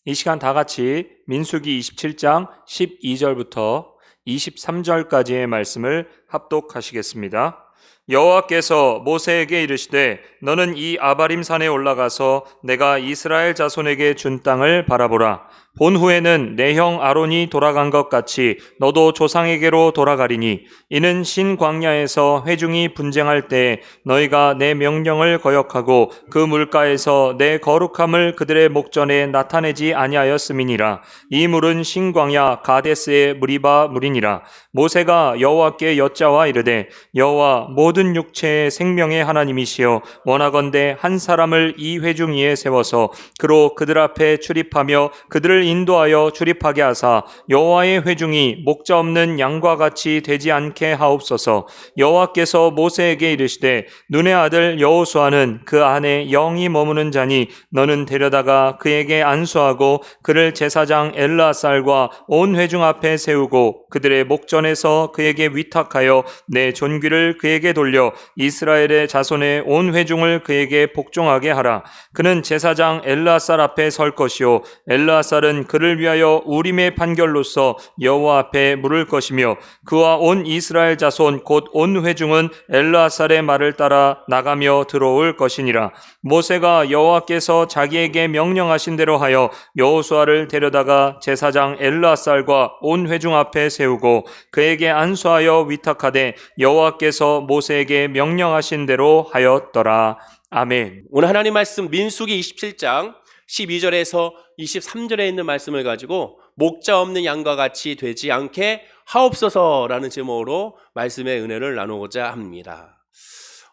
이 시간 다 같이 민수기 27장 12절부터 23절까지의 말씀을 합독하시겠습니다. 여호와께서 모세에게 이르시되 너는 이 아바림 산에 올라가서 내가 이스라엘 자손에게 준 땅을 바라보라. 본 후에는 내 형 아론이 돌아간 것 같이 너도 조상에게로 돌아가리니 이는 신광야에서 회중이 분쟁할 때 너희가 내 명령을 거역하고 그 물가에서 내 거룩함을 그들의 목전에 나타내지 아니하였음이니라. 이 물은 신광야 가데스의 무리바 물이니라. 모세가 여호와께 여짜와 이르되 여호와 모든 육체의 생명의 하나님이시여 원하건대 한 사람을 이 회중 위에 세워서 그로 그들 앞에 출입하며 그들을 인도하여 출입하게 하사 여호와의 회중이 목자 없는 양과 같이 되지 않게 하옵소서. 여호와께서 모세에게 이르시되 눈의 아들 여호수아는 그 안에 영이 머무는 자니 너는 데려다가 그에게 안수하고 그를 제사장 엘르아살과 온 회중 앞에 세우고 그들의 목전에서 그에게 위탁하여 내 존귀를 그에게 돌려 이스라엘의 자손의 온 회중을 그에게 복종하게 하라. 그는 제사장 엘르아살 앞에 설 것이요 엘르아살은 그를 위하여 우림의 판결로서 여호와 앞에 물을 것이며 그와 온 이스라엘 자손 곧 온 회중은 엘르아살의 말을 따라 나가며 들어올 것이니라. 모세가 여호와께서 자기에게 명령하신 대로 하여 여호수아를 데려다가 제사장 엘르아살과 온 회중 앞에 세우고 그에게 안수하여 위탁하되 여호와께서 모세에게 명령하신 대로 하였더라. 아멘. 오늘 하나님 말씀 민수기 27장 12절에서 23절에 있는 말씀을 가지고 목자 없는 양과 같이 되지 않게 하옵소서라는 제목으로 말씀의 은혜를 나누고자 합니다.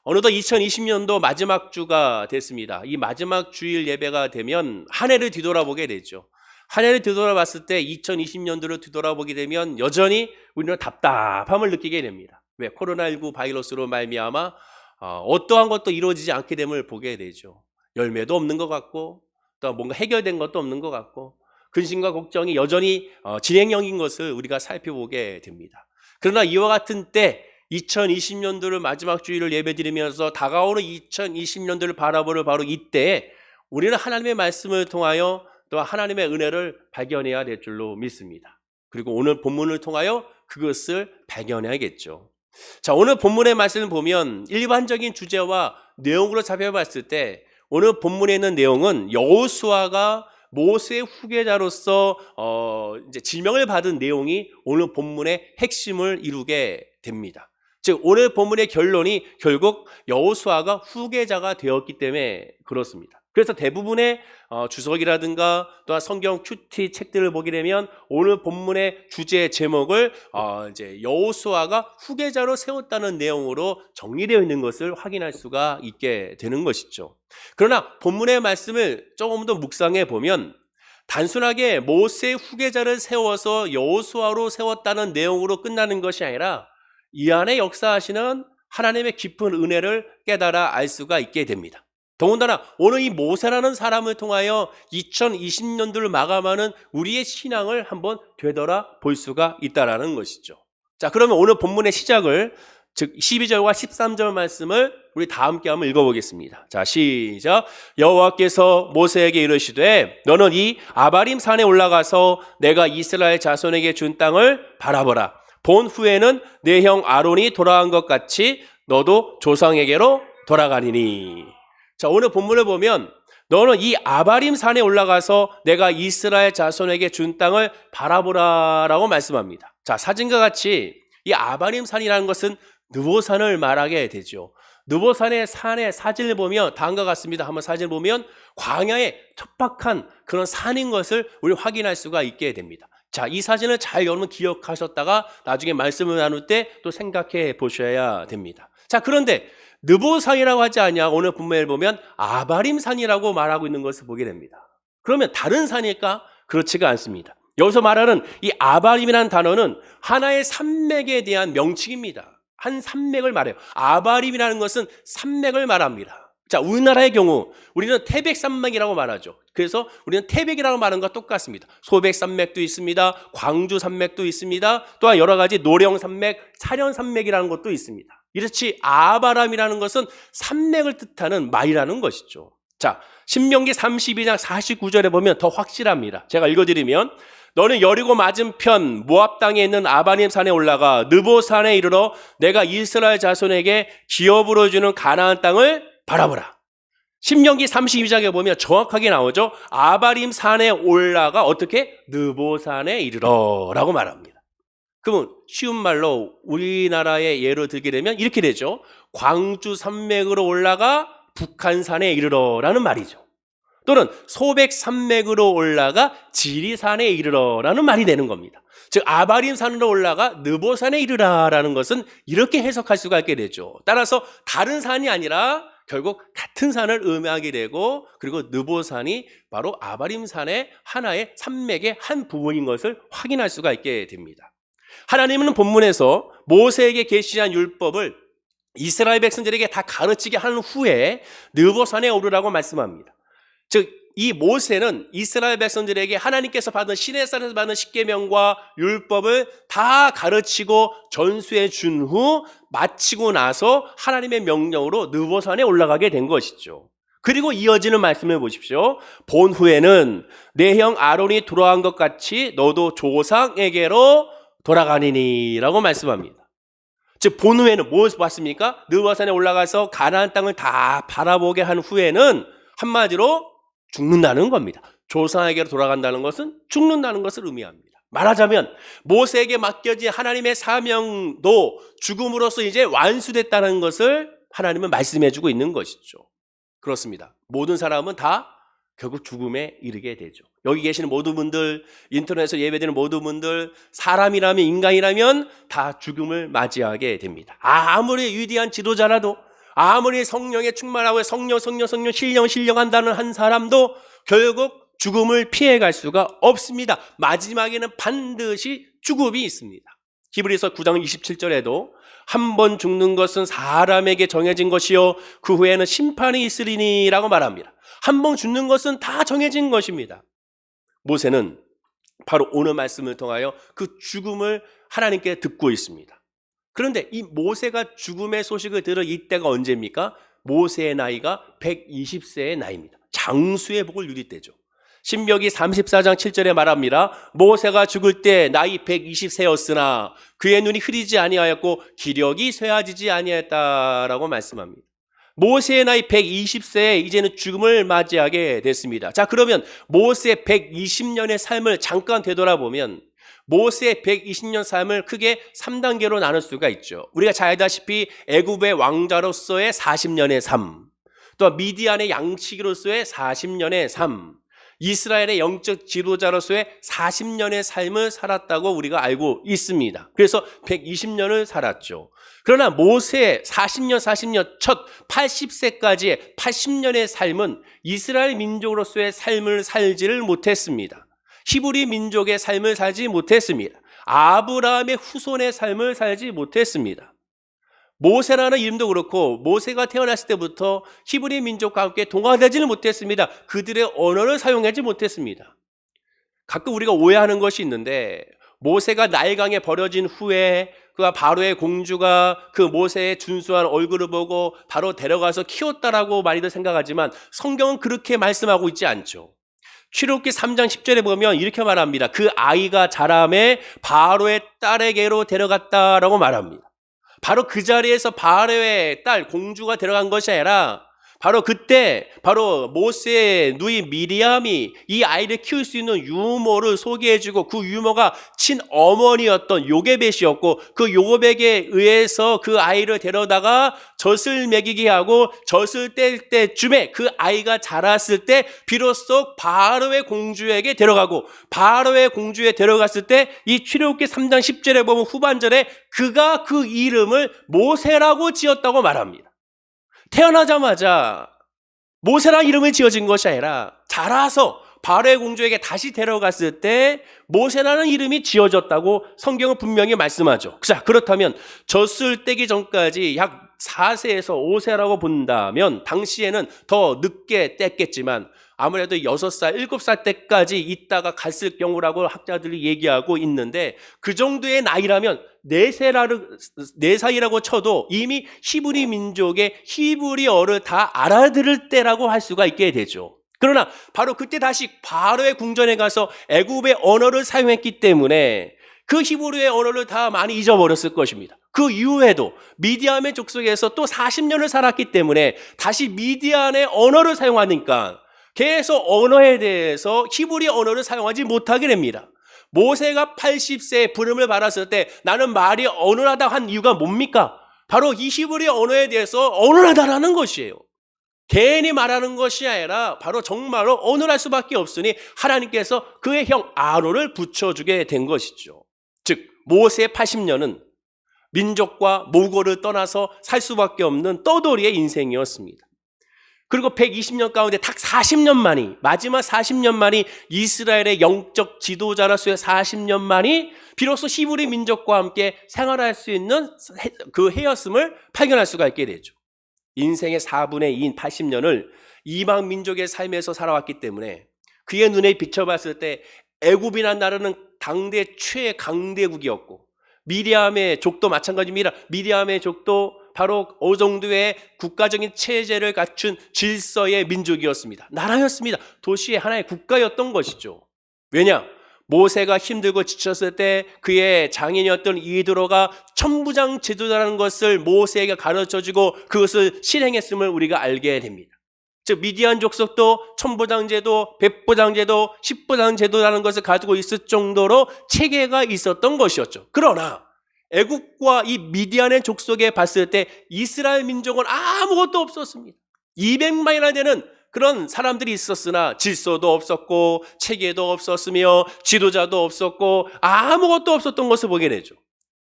어느덧 2020년도 마지막 주가 됐습니다. 이 마지막 주일 예배가 되면 한 해를 뒤돌아보게 되죠. 한 해를 뒤돌아봤을 때 2020년도를 뒤돌아보게 되면 여전히 우리는 답답함을 느끼게 됩니다. 왜? 코로나19 바이러스로 말미암아 어떠한 것도 이루어지지 않게 됨을 보게 되죠. 열매도 없는 것 같고 또 뭔가 해결된 것도 없는 것 같고 근심과 걱정이 여전히 진행형인 것을 우리가 살펴보게 됩니다. 그러나 이와 같은 때 2020년도를 마지막 주일을 예배드리면서 다가오는 2020년도를 바라보는 바로 이때에 우리는 하나님의 말씀을 통하여 또 하나님의 은혜를 발견해야 될 줄로 믿습니다. 그리고 오늘 본문을 통하여 그것을 발견해야겠죠. 자, 오늘 본문의 말씀을 보면 일반적인 주제와 내용으로 살펴봤을 때 오늘 본문에 있는 내용은 여호수아가 모세의 후계자로서 이제 지명을 받은 내용이 오늘 본문의 핵심을 이루게 됩니다. 즉 오늘 본문의 결론이 결국 여호수아가 후계자가 되었기 때문에 그렇습니다. 그래서 대부분의 주석이라든가 또한 성경 큐티 책들을 보게 되면 오늘 본문의 주제 제목을 이제 여호수아가 후계자로 세웠다는 내용으로 정리되어 있는 것을 확인할 수가 있게 되는 것이죠. 그러나 본문의 말씀을 조금 더 묵상해 보면 단순하게 모세의 후계자를 세워서 여호수아로 세웠다는 내용으로 끝나는 것이 아니라 이 안에 역사하시는 하나님의 깊은 은혜를 깨달아 알 수가 있게 됩니다. 더군다나 오늘 이 모세라는 사람을 통하여 2020년도를 마감하는 우리의 신앙을 한번 되돌아 볼 수가 있다는 것이죠. 자, 그러면 오늘 본문의 시작을 즉 12절과 13절 말씀을 우리 다 함께 한번 읽어보겠습니다. 자, 시작. 여호와께서 모세에게 이르시되 너는 이 아바림 산에 올라가서 내가 이스라엘 자손에게 준 땅을 바라보라. 본 후에는 내 형 아론이 돌아간 것 같이 너도 조상에게로 돌아가리니. 자, 오늘 본문을 보면 너는 이 아바림 산에 올라가서 내가 이스라엘 자손에게 준 땅을 바라보라라고 말씀합니다. 자, 사진과 같이 이 아바림 산이라는 것은 느보산을 말하게 되죠. 느보산의 산의 사진을 보면 다음과 같습니다. 한번 사진을 보면 광야의 척박한 그런 산인 것을 우리 확인할 수가 있게 됩니다. 자, 이 사진을 잘 여러분 기억하셨다가 나중에 말씀을 나눌 때 또 생각해 보셔야 됩니다. 자, 그런데 느보산이라고 하지 않냐? 오늘 본문을 보면 아바림산이라고 말하고 있는 것을 보게 됩니다. 그러면 다른 산일까? 그렇지가 않습니다. 여기서 말하는 이 아바림이라는 단어는 하나의 산맥에 대한 명칭입니다. 한 산맥을 말해요. 아바림이라는 것은 산맥을 말합니다. 자, 우리나라의 경우 우리는 태백산맥이라고 말하죠. 그래서 우리는 태백이라고 말하는 것과 똑같습니다. 소백산맥도 있습니다. 광주산맥도 있습니다. 또한 여러 가지 노령산맥, 사련산맥이라는 것도 있습니다. 이렇지 아바람이라는 것은 산맥을 뜻하는 말이라는 것이죠. 자, 신명기 32장 49절에 보면 더 확실합니다. 제가 읽어드리면 너는 여리고 맞은편 모압 땅에 있는 아바림 산에 올라가 느보산에 이르러 내가 이스라엘 자손에게 기업으로 주는 가나안 땅을 바라보라. 신명기 32장에 보면 정확하게 나오죠. 아바림 산에 올라가 어떻게? 느보산에 이르러 라고 말합니다. 그러면 쉬운 말로 우리나라의 예로 들게 되면 이렇게 되죠. 광주 산맥으로 올라가 북한산에 이르러 라는 말이죠. 또는 소백 산맥으로 올라가 지리산에 이르러 라는 말이 되는 겁니다. 즉 아바림 산으로 올라가 느보산에 이르라 라는 것은 이렇게 해석할 수가 있게 되죠. 따라서 다른 산이 아니라 결국 같은 산을 의미하게 되고, 그리고 느보산이 바로 아바림 산의 하나의 산맥의 한 부분인 것을 확인할 수가 있게 됩니다. 하나님은 본문에서 모세에게 계시한 율법을 이스라엘 백성들에게 다 가르치게 한 후에 느보산에 오르라고 말씀합니다. 즉 이 모세는 이스라엘 백성들에게 하나님께서 받은 시내산에서 받은 십계명과 율법을 다 가르치고 전수해 준 후 마치고 나서 하나님의 명령으로 느보산에 올라가게 된 것이죠. 그리고 이어지는 말씀을 보십시오. 본 후에는 내 형 아론이 돌아간 것 같이 너도 조상에게로 돌아가니니 라고 말씀합니다. 즉 본 후에는 무엇을 봤습니까? 느보산에 올라가서 가나안 땅을 다 바라보게 한 후에는 한마디로 죽는다는 겁니다. 조상에게로 돌아간다는 것은 죽는다는 것을 의미합니다. 말하자면 모세에게 맡겨진 하나님의 사명도 죽음으로써 이제 완수됐다는 것을 하나님은 말씀해주고 있는 것이죠. 그렇습니다. 모든 사람은 다 결국 죽음에 이르게 되죠. 여기 계시는 모든 분들, 인터넷에서 예배드리는 모든 분들, 사람이라면 인간이라면 다 죽음을 맞이하게 됩니다. 아무리 위대한 지도자라도, 아무리 성령에 충만하고 성령 신령한다는 한 사람도 결국 죽음을 피해갈 수가 없습니다. 마지막에는 반드시 죽음이 있습니다. 히브리서 9장 27절에도 한 번 죽는 것은 사람에게 정해진 것이요 그 후에는 심판이 있으리니 라고 말합니다. 한 번 죽는 것은 다 정해진 것입니다. 모세는 바로 오늘 말씀을 통하여 그 죽음을 하나님께 듣고 있습니다. 그런데 이 모세가 죽음의 소식을 들을 이때가 언제입니까? 모세의 나이가 120세의 나이입니다. 장수의 복을 누릴 때죠. 신명기 34장 7절에 말합니다. 모세가 죽을 때 나이 120세였으나 그의 눈이 흐리지 아니하였고 기력이 쇠하지지 아니하였다라고 말씀합니다. 모세의 나이 120세에 이제는 죽음을 맞이하게 됐습니다. 자, 그러면 모세의 120년의 삶을 잠깐 되돌아보면 모세의 120년 삶을 크게 3단계로 나눌 수가 있죠. 우리가 잘 알다시피 애굽의 왕자로서의 40년의 삶, 또 미디안의 양치기로서의 40년의 삶, 이스라엘의 영적 지도자로서의 40년의 삶을 살았다고 우리가 알고 있습니다. 그래서 120년을 살았죠. 그러나 모세의 40년 첫 80세까지의 80년의 삶은 이스라엘 민족으로서의 삶을 살지를 못했습니다. 히브리 민족의 삶을 살지 못했습니다. 아브라함의 후손의 삶을 살지 못했습니다. 모세라는 이름도 그렇고 모세가 태어났을 때부터 히브리 민족과 함께 동화되지는 못했습니다. 그들의 언어를 사용하지 못했습니다. 가끔 우리가 오해하는 것이 있는데 모세가 나일강에 버려진 후에 그가 바로의 공주가 그 모세의 준수한 얼굴을 보고 바로 데려가서 키웠다라고 많이들 생각하지만 성경은 그렇게 말씀하고 있지 않죠. 출애굽기 3장 10절에 보면 이렇게 말합니다. 그 아이가 자라매 바로의 딸에게로 데려갔다라고 말합니다. 바로 그 자리에서 바로의 딸 공주가 데려간 것이 아니라 바로 그때 바로 모세의 누이 미리암이 이 아이를 키울 수 있는 유모를 소개해주고 그 유모가 친어머니였던 요게벳이었고 그 요게벳에 의해서 그 아이를 데려다가 젖을 먹이게 하고 젖을 뗄 때쯤에 그 아이가 자랐을 때 비로소 바로의 공주에게 데려가고 바로의 공주에 데려갔을 때 이 출애굽기 3장 10절에 보면 후반절에 그가 그 이름을 모세라고 지었다고 말합니다. 태어나자마자 모세라는 이름을 지어진 것이 아니라 자라서 바로의 공주에게 다시 데려갔을 때 모세라는 이름이 지어졌다고 성경은 분명히 말씀하죠. 자, 그렇다면 젖을 떼기 전까지 약 4세에서 5세라고 본다면 당시에는 더 늦게 뗐겠지만 아무래도 6살, 7살 때까지 있다가 갔을 경우라고 학자들이 얘기하고 있는데 그 정도의 나이라면 4살이라고 쳐도 이미 히브리 민족의 히브리어를 다 알아들을 때라고 할 수가 있게 되죠. 그러나 바로 그때 다시 바로의 궁전에 가서 애굽의 언어를 사용했기 때문에 그 히브리의 언어를 다 많이 잊어버렸을 것입니다. 그 이후에도 미디안의 족속에서 또 40년을 살았기 때문에 다시 미디안의 언어를 사용하니까 계속 언어에 대해서 히브리 언어를 사용하지 못하게 됩니다. 모세가 80세에 부름을 받았을 때 나는 말이 어눌하다 한 이유가 뭡니까? 바로 이 히브리 언어에 대해서 어눌하다라는 것이에요. 괜히 말하는 것이 아니라 바로 정말로 어눌할 수밖에 없으니 하나님께서 그의 형 아론을 붙여주게 된 것이죠. 즉 모세의 80년은 민족과 모국어를 떠나서 살 수밖에 없는 떠돌이의 인생이었습니다. 그리고 120년 가운데 딱 40년 만이, 마지막 40년 만이 이스라엘의 영적 지도자로서의 40년 만이 비로소 히브리 민족과 함께 생활할 수 있는 그 해였음을 발견할 수가 있게 되죠. 인생의 4분의 2인 80년을 이방 민족의 삶에서 살아왔기 때문에 그의 눈에 비춰봤을 때 애굽이라는 나라는 당대 최강대국이었고 미디안의 족도 마찬가지입니다. 미디안의 족도 바로 어느 정도의 국가적인 체제를 갖춘 질서의 민족이었습니다. 나라였습니다. 도시의 하나의 국가였던 것이죠. 왜냐? 모세가 힘들고 지쳤을 때 그의 장인이었던 이드로가 천부장 제도라는 것을 모세에게 가르쳐주고 그것을 실행했음을 우리가 알게 됩니다. 즉 미디안 족속도 천부장 제도, 백부장 제도, 십부장 제도라는 것을 가지고 있을 정도로 체계가 있었던 것이었죠. 그러나 애국과 이 미디안의 족속에 봤을 때 이스라엘 민족은 아무것도 없었습니다. 200만이나 되는 그런 사람들이 있었으나 질서도 없었고 체계도 없었으며 지도자도 없었고 아무것도 없었던 것을 보게 되죠.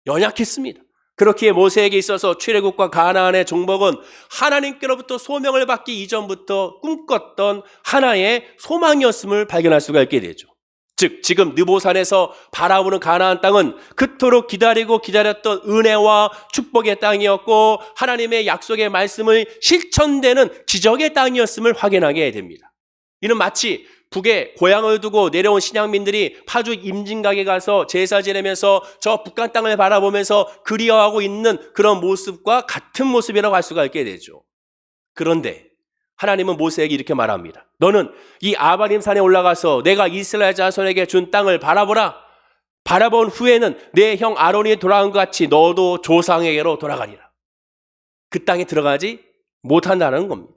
연약했습니다. 그렇기에 모세에게 있어서 출애굽과 가나안의 종복은 하나님께로부터 소명을 받기 이전부터 꿈꿨던 하나의 소망이었음을 발견할 수가 있게 되죠. 즉 지금 느보산에서 바라보는 가나안 땅은 그토록 기다리고 기다렸던 은혜와 축복의 땅이었고 하나님의 약속의 말씀을 실천되는 기적의 땅이었음을 확인하게 됩니다. 이는 마치 북에 고향을 두고 내려온 신양민들이 파주 임진각에 가서 제사 지내면서 저 북한 땅을 바라보면서 그리워하고 있는 그런 모습과 같은 모습이라고 할 수가 있게 되죠. 그런데 하나님은 모세에게 이렇게 말합니다. 너는 이 아바림 산에 올라가서 내가 이스라엘 자손에게 준 땅을 바라보라. 바라본 후에는 내 형 아론이 돌아간 것 같이 너도 조상에게로 돌아가리라. 그 땅에 들어가지 못한다는 겁니다.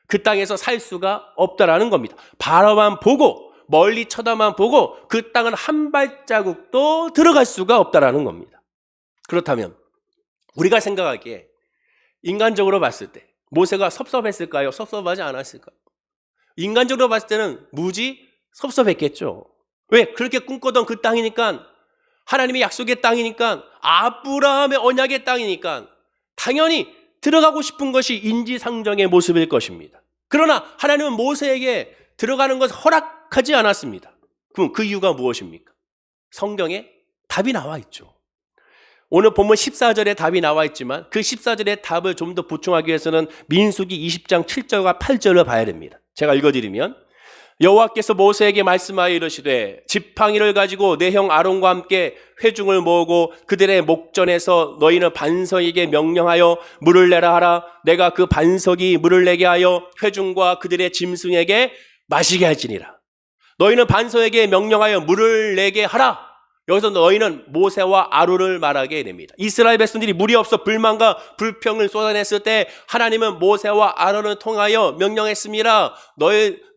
그 땅에서 살 수가 없다라는 겁니다. 바라만 보고 멀리 쳐다만 보고 그 땅은 한 발자국도 들어갈 수가 없다라는 겁니다. 그렇다면 우리가 생각하기에 인간적으로 봤을 때 모세가 섭섭했을까요? 섭섭하지 않았을까요? 인간적으로 봤을 때는 무지 섭섭했겠죠. 왜? 그렇게 꿈꾸던 그 땅이니까 하나님의 약속의 땅이니까 아브라함의 언약의 땅이니까 당연히 들어가고 싶은 것이 인지상정의 모습일 것입니다. 그러나 하나님은 모세에게 들어가는 것을 허락하지 않았습니다. 그럼 그 이유가 무엇입니까? 성경에 답이 나와 있죠. 오늘 본문 14절에 답이 나와 있지만 그 14절의 답을 좀 더 보충하기 위해서는 민수기 20장 7절과 8절을 봐야 됩니다. 제가 읽어드리면 여호와께서 모세에게 말씀하여 이르시되 지팡이를 가지고 내 형 아론과 함께 회중을 모으고 그들의 목전에서 너희는 반석에게 명령하여 물을 내라 하라. 내가 그 반석이 물을 내게 하여 회중과 그들의 짐승에게 마시게 할지니라. 너희는 반석에게 명령하여 물을 내게 하라. 여기서 너희는 모세와 아론을 말하게 됩니다. 이스라엘 백성들이 물이 없어 불만과 불평을 쏟아냈을 때 하나님은 모세와 아론을 통하여 명령했습니다.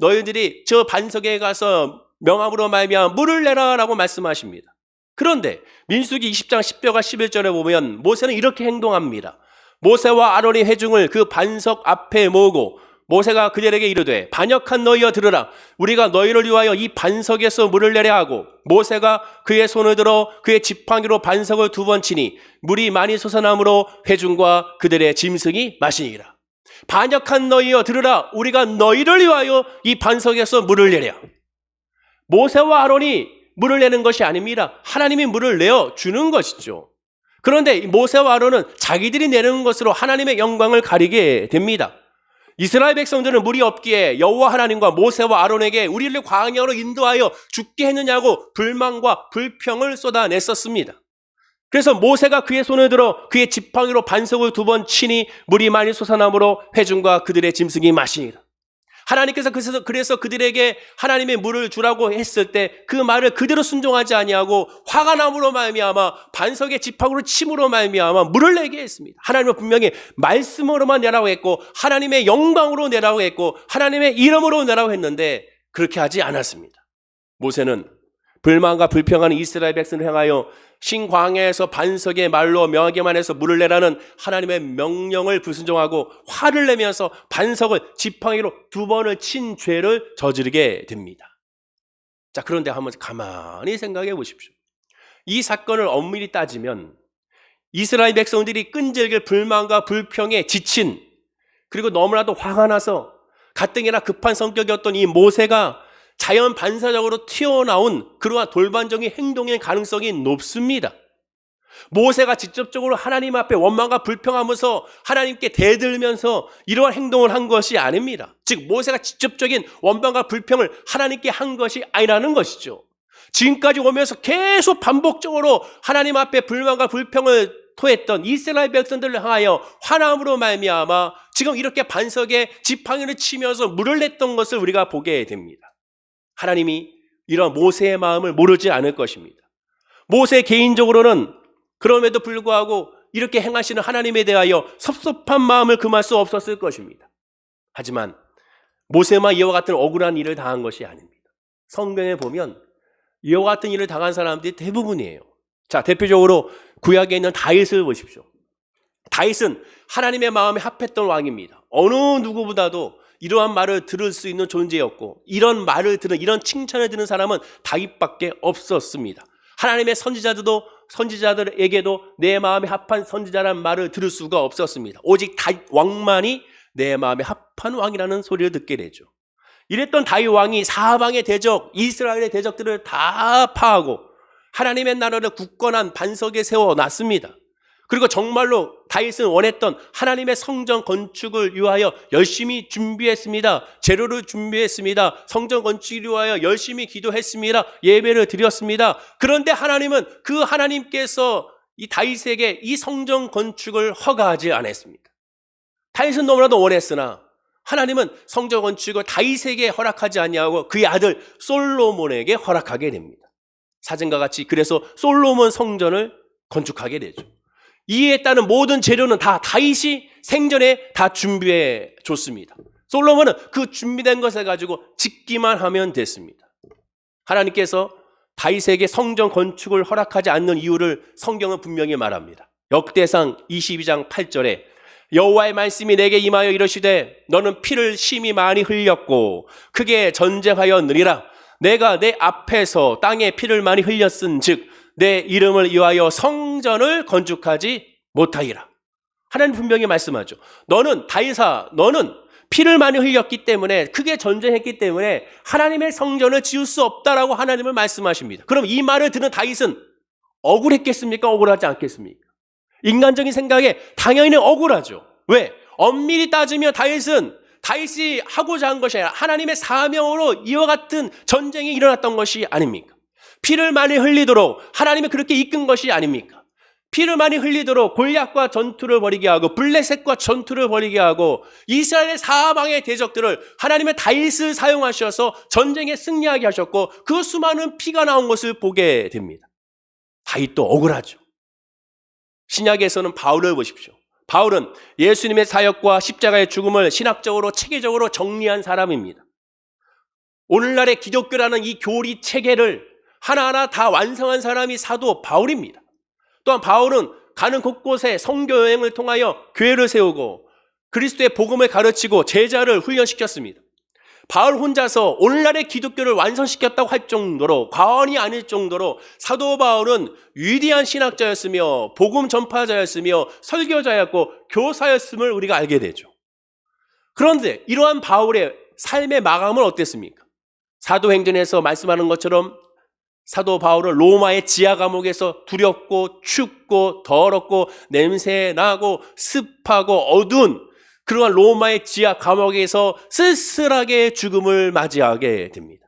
너희들이 저 반석에 가서 명함으로 말미암아 물을 내라라고 말씀하십니다. 그런데 민수기 20장 10절과 11절에 보면 모세는 이렇게 행동합니다. 모세와 아론이 회중을 그 반석 앞에 모으고 모세가 그들에게 이르되 반역한 너희여 들으라. 우리가 너희를 위하여 이 반석에서 물을 내려 하고 모세가 그의 손을 들어 그의 지팡이로 반석을 2번 치니 물이 많이 솟아나므로 회중과 그들의 짐승이 마시니라. 반역한 너희여 들으라. 우리가 너희를 위하여 이 반석에서 물을 내려. 모세와 아론이 물을 내는 것이 아닙니다. 하나님이 물을 내어 주는 것이죠. 그런데 모세와 아론은 자기들이 내는 것으로 하나님의 영광을 가리게 됩니다. 이스라엘 백성들은 물이 없기에 여호와 하나님과 모세와 아론에게 우리를 광야로 인도하여 죽게 했느냐고 불만과 불평을 쏟아냈었습니다. 그래서 모세가 그의 손을 들어 그의 지팡이로 반석을 2번 치니 물이 많이 솟아나므로 회중과 그들의 짐승이 마시니라. 하나님께서 그래서 그들에게 하나님의 물을 주라고 했을 때 그 말을 그대로 순종하지 아니하고 화가 남으로 말미암아 반석의 지팡이로 침으로 말미암아 물을 내게 했습니다. 하나님은 분명히 말씀으로만 내라고 했고 하나님의 영광으로 내라고 했고 하나님의 이름으로 내라고 했는데 그렇게 하지 않았습니다. 모세는 불만과 불평하는 이스라엘 백성을 향하여 신광야에서 반석의 말로 명하게만 해서 물을 내라는 하나님의 명령을 불순종하고 화를 내면서 반석을 지팡이로 2번을 친 죄를 저지르게 됩니다. 자, 그런데 한번 가만히 생각해 보십시오. 이 사건을 엄밀히 따지면 이스라엘 백성들이 끈질길 불만과 불평에 지친, 그리고 너무나도 화가 나서 가뜩이나 급한 성격이었던 이 모세가 자연 반사적으로 튀어나온 그러한 돌반적인 행동의 가능성이 높습니다. 모세가 직접적으로 하나님 앞에 원망과 불평하면서 하나님께 대들면서 이러한 행동을 한 것이 아닙니다. 즉 모세가 직접적인 원망과 불평을 하나님께 한 것이 아니라는 것이죠. 지금까지 오면서 계속 반복적으로 하나님 앞에 불만과 불평을 토했던 이스라엘 백성들을 향하여 화남으로 말미암아 지금 이렇게 반석에 지팡이를 치면서 물을 냈던 것을 우리가 보게 됩니다. 하나님이 이런 모세의 마음을 모르지 않을 것입니다. 모세 개인적으로는 그럼에도 불구하고 이렇게 행하시는 하나님에 대하여 섭섭한 마음을 금할 수 없었을 것입니다. 하지만 모세만 이와 같은 억울한 일을 당한 것이 아닙니다. 성경에 보면 이와 같은 일을 당한 사람들이 대부분이에요. 자, 대표적으로 구약에 있는 다윗을 보십시오. 다윗은 하나님의 마음에 합했던 왕입니다. 어느 누구보다도 이러한 말을 들을 수 있는 존재였고 이런 말을 들은, 이런 칭찬을 듣는 사람은 다윗밖에 없었습니다. 하나님의 선지자들에게도 내 마음에 합한 선지자라는 말을 들을 수가 없었습니다. 오직 다윗 왕만이 내 마음에 합한 왕이라는 소리를 듣게 되죠. 이랬던 다윗 왕이 사방의 대적, 이스라엘의 대적들을 다 파하고 하나님의 나라를 굳건한 반석에 세워놨습니다. 그리고 정말로 다윗은 원했던 하나님의 성전 건축을 위하여 열심히 준비했습니다. 재료를 준비했습니다. 성전 건축을 위하여 열심히 기도했습니다. 예배를 드렸습니다. 그런데 하나님은 그 하나님께서 이 다윗에게 이 성전 건축을 허가하지 않았습니다. 다윗은 너무나도 원했으나 하나님은 성전 건축을 다윗에게 허락하지 아니하고 그의 아들 솔로몬에게 허락하게 됩니다. 사진과 같이 그래서 솔로몬 성전을 건축하게 되죠. 이에 따른 모든 재료는 다 다윗이 생전에 다 준비해 줬습니다. 솔로몬은 그 준비된 것을 가지고 짓기만 하면 됐습니다. 하나님께서 다윗에게 성전 건축을 허락하지 않는 이유를 성경은 분명히 말합니다. 역대상 22장 8절에 여호와의 말씀이 내게 임하여 이르시되 너는 피를 심히 많이 흘렸고 크게 전쟁하였느니라. 내가 내 앞에서 땅에 피를 많이 흘렸은즉 내 이름을 위하여 성전을 건축하지 못하리라. 하나님 분명히 말씀하죠. 너는 다윗아, 너는 피를 많이 흘렸기 때문에 크게 전쟁했기 때문에 하나님의 성전을 지을 수 없다라고 하나님을 말씀하십니다. 그럼 이 말을 듣는 다윗은 억울했겠습니까? 억울하지 않겠습니까? 인간적인 생각에 당연히 억울하죠. 왜? 엄밀히 따지면 다윗이 하고자 한 것이 아니라 하나님의 사명으로 이와 같은 전쟁이 일어났던 것이 아닙니까? 피를 많이 흘리도록 하나님이 그렇게 이끈 것이 아닙니까? 피를 많이 흘리도록 골리앗과 전투를 벌이게 하고 블레셋과 전투를 벌이게 하고 이스라엘의 사방의 대적들을 하나님의 다윗을 사용하셔서 전쟁에 승리하게 하셨고 그 수많은 피가 나온 것을 보게 됩니다. 다윗도 억울하죠. 신약에서는 바울을 보십시오. 바울은 예수님의 사역과 십자가의 죽음을 신학적으로 체계적으로 정리한 사람입니다. 오늘날의 기독교라는 이 교리 체계를 하나하나 다 완성한 사람이 사도 바울입니다. 또한 바울은 가는 곳곳에 선교 여행을 통하여 교회를 세우고 그리스도의 복음을 가르치고 제자를 훈련시켰습니다. 바울 혼자서 오늘날의 기독교를 완성시켰다고 할 정도로, 과언이 아닐 정도로 사도 바울은 위대한 신학자였으며 복음 전파자였으며 설교자였고 교사였음을 우리가 알게 되죠. 그런데 이러한 바울의 삶의 마감은 어땠습니까? 사도행전에서 말씀하는 것처럼 사도 바울은 로마의 지하 감옥에서 두렵고 춥고 더럽고 냄새나고 습하고 어두운 그러한 로마의 지하 감옥에서 쓸쓸하게 죽음을 맞이하게 됩니다.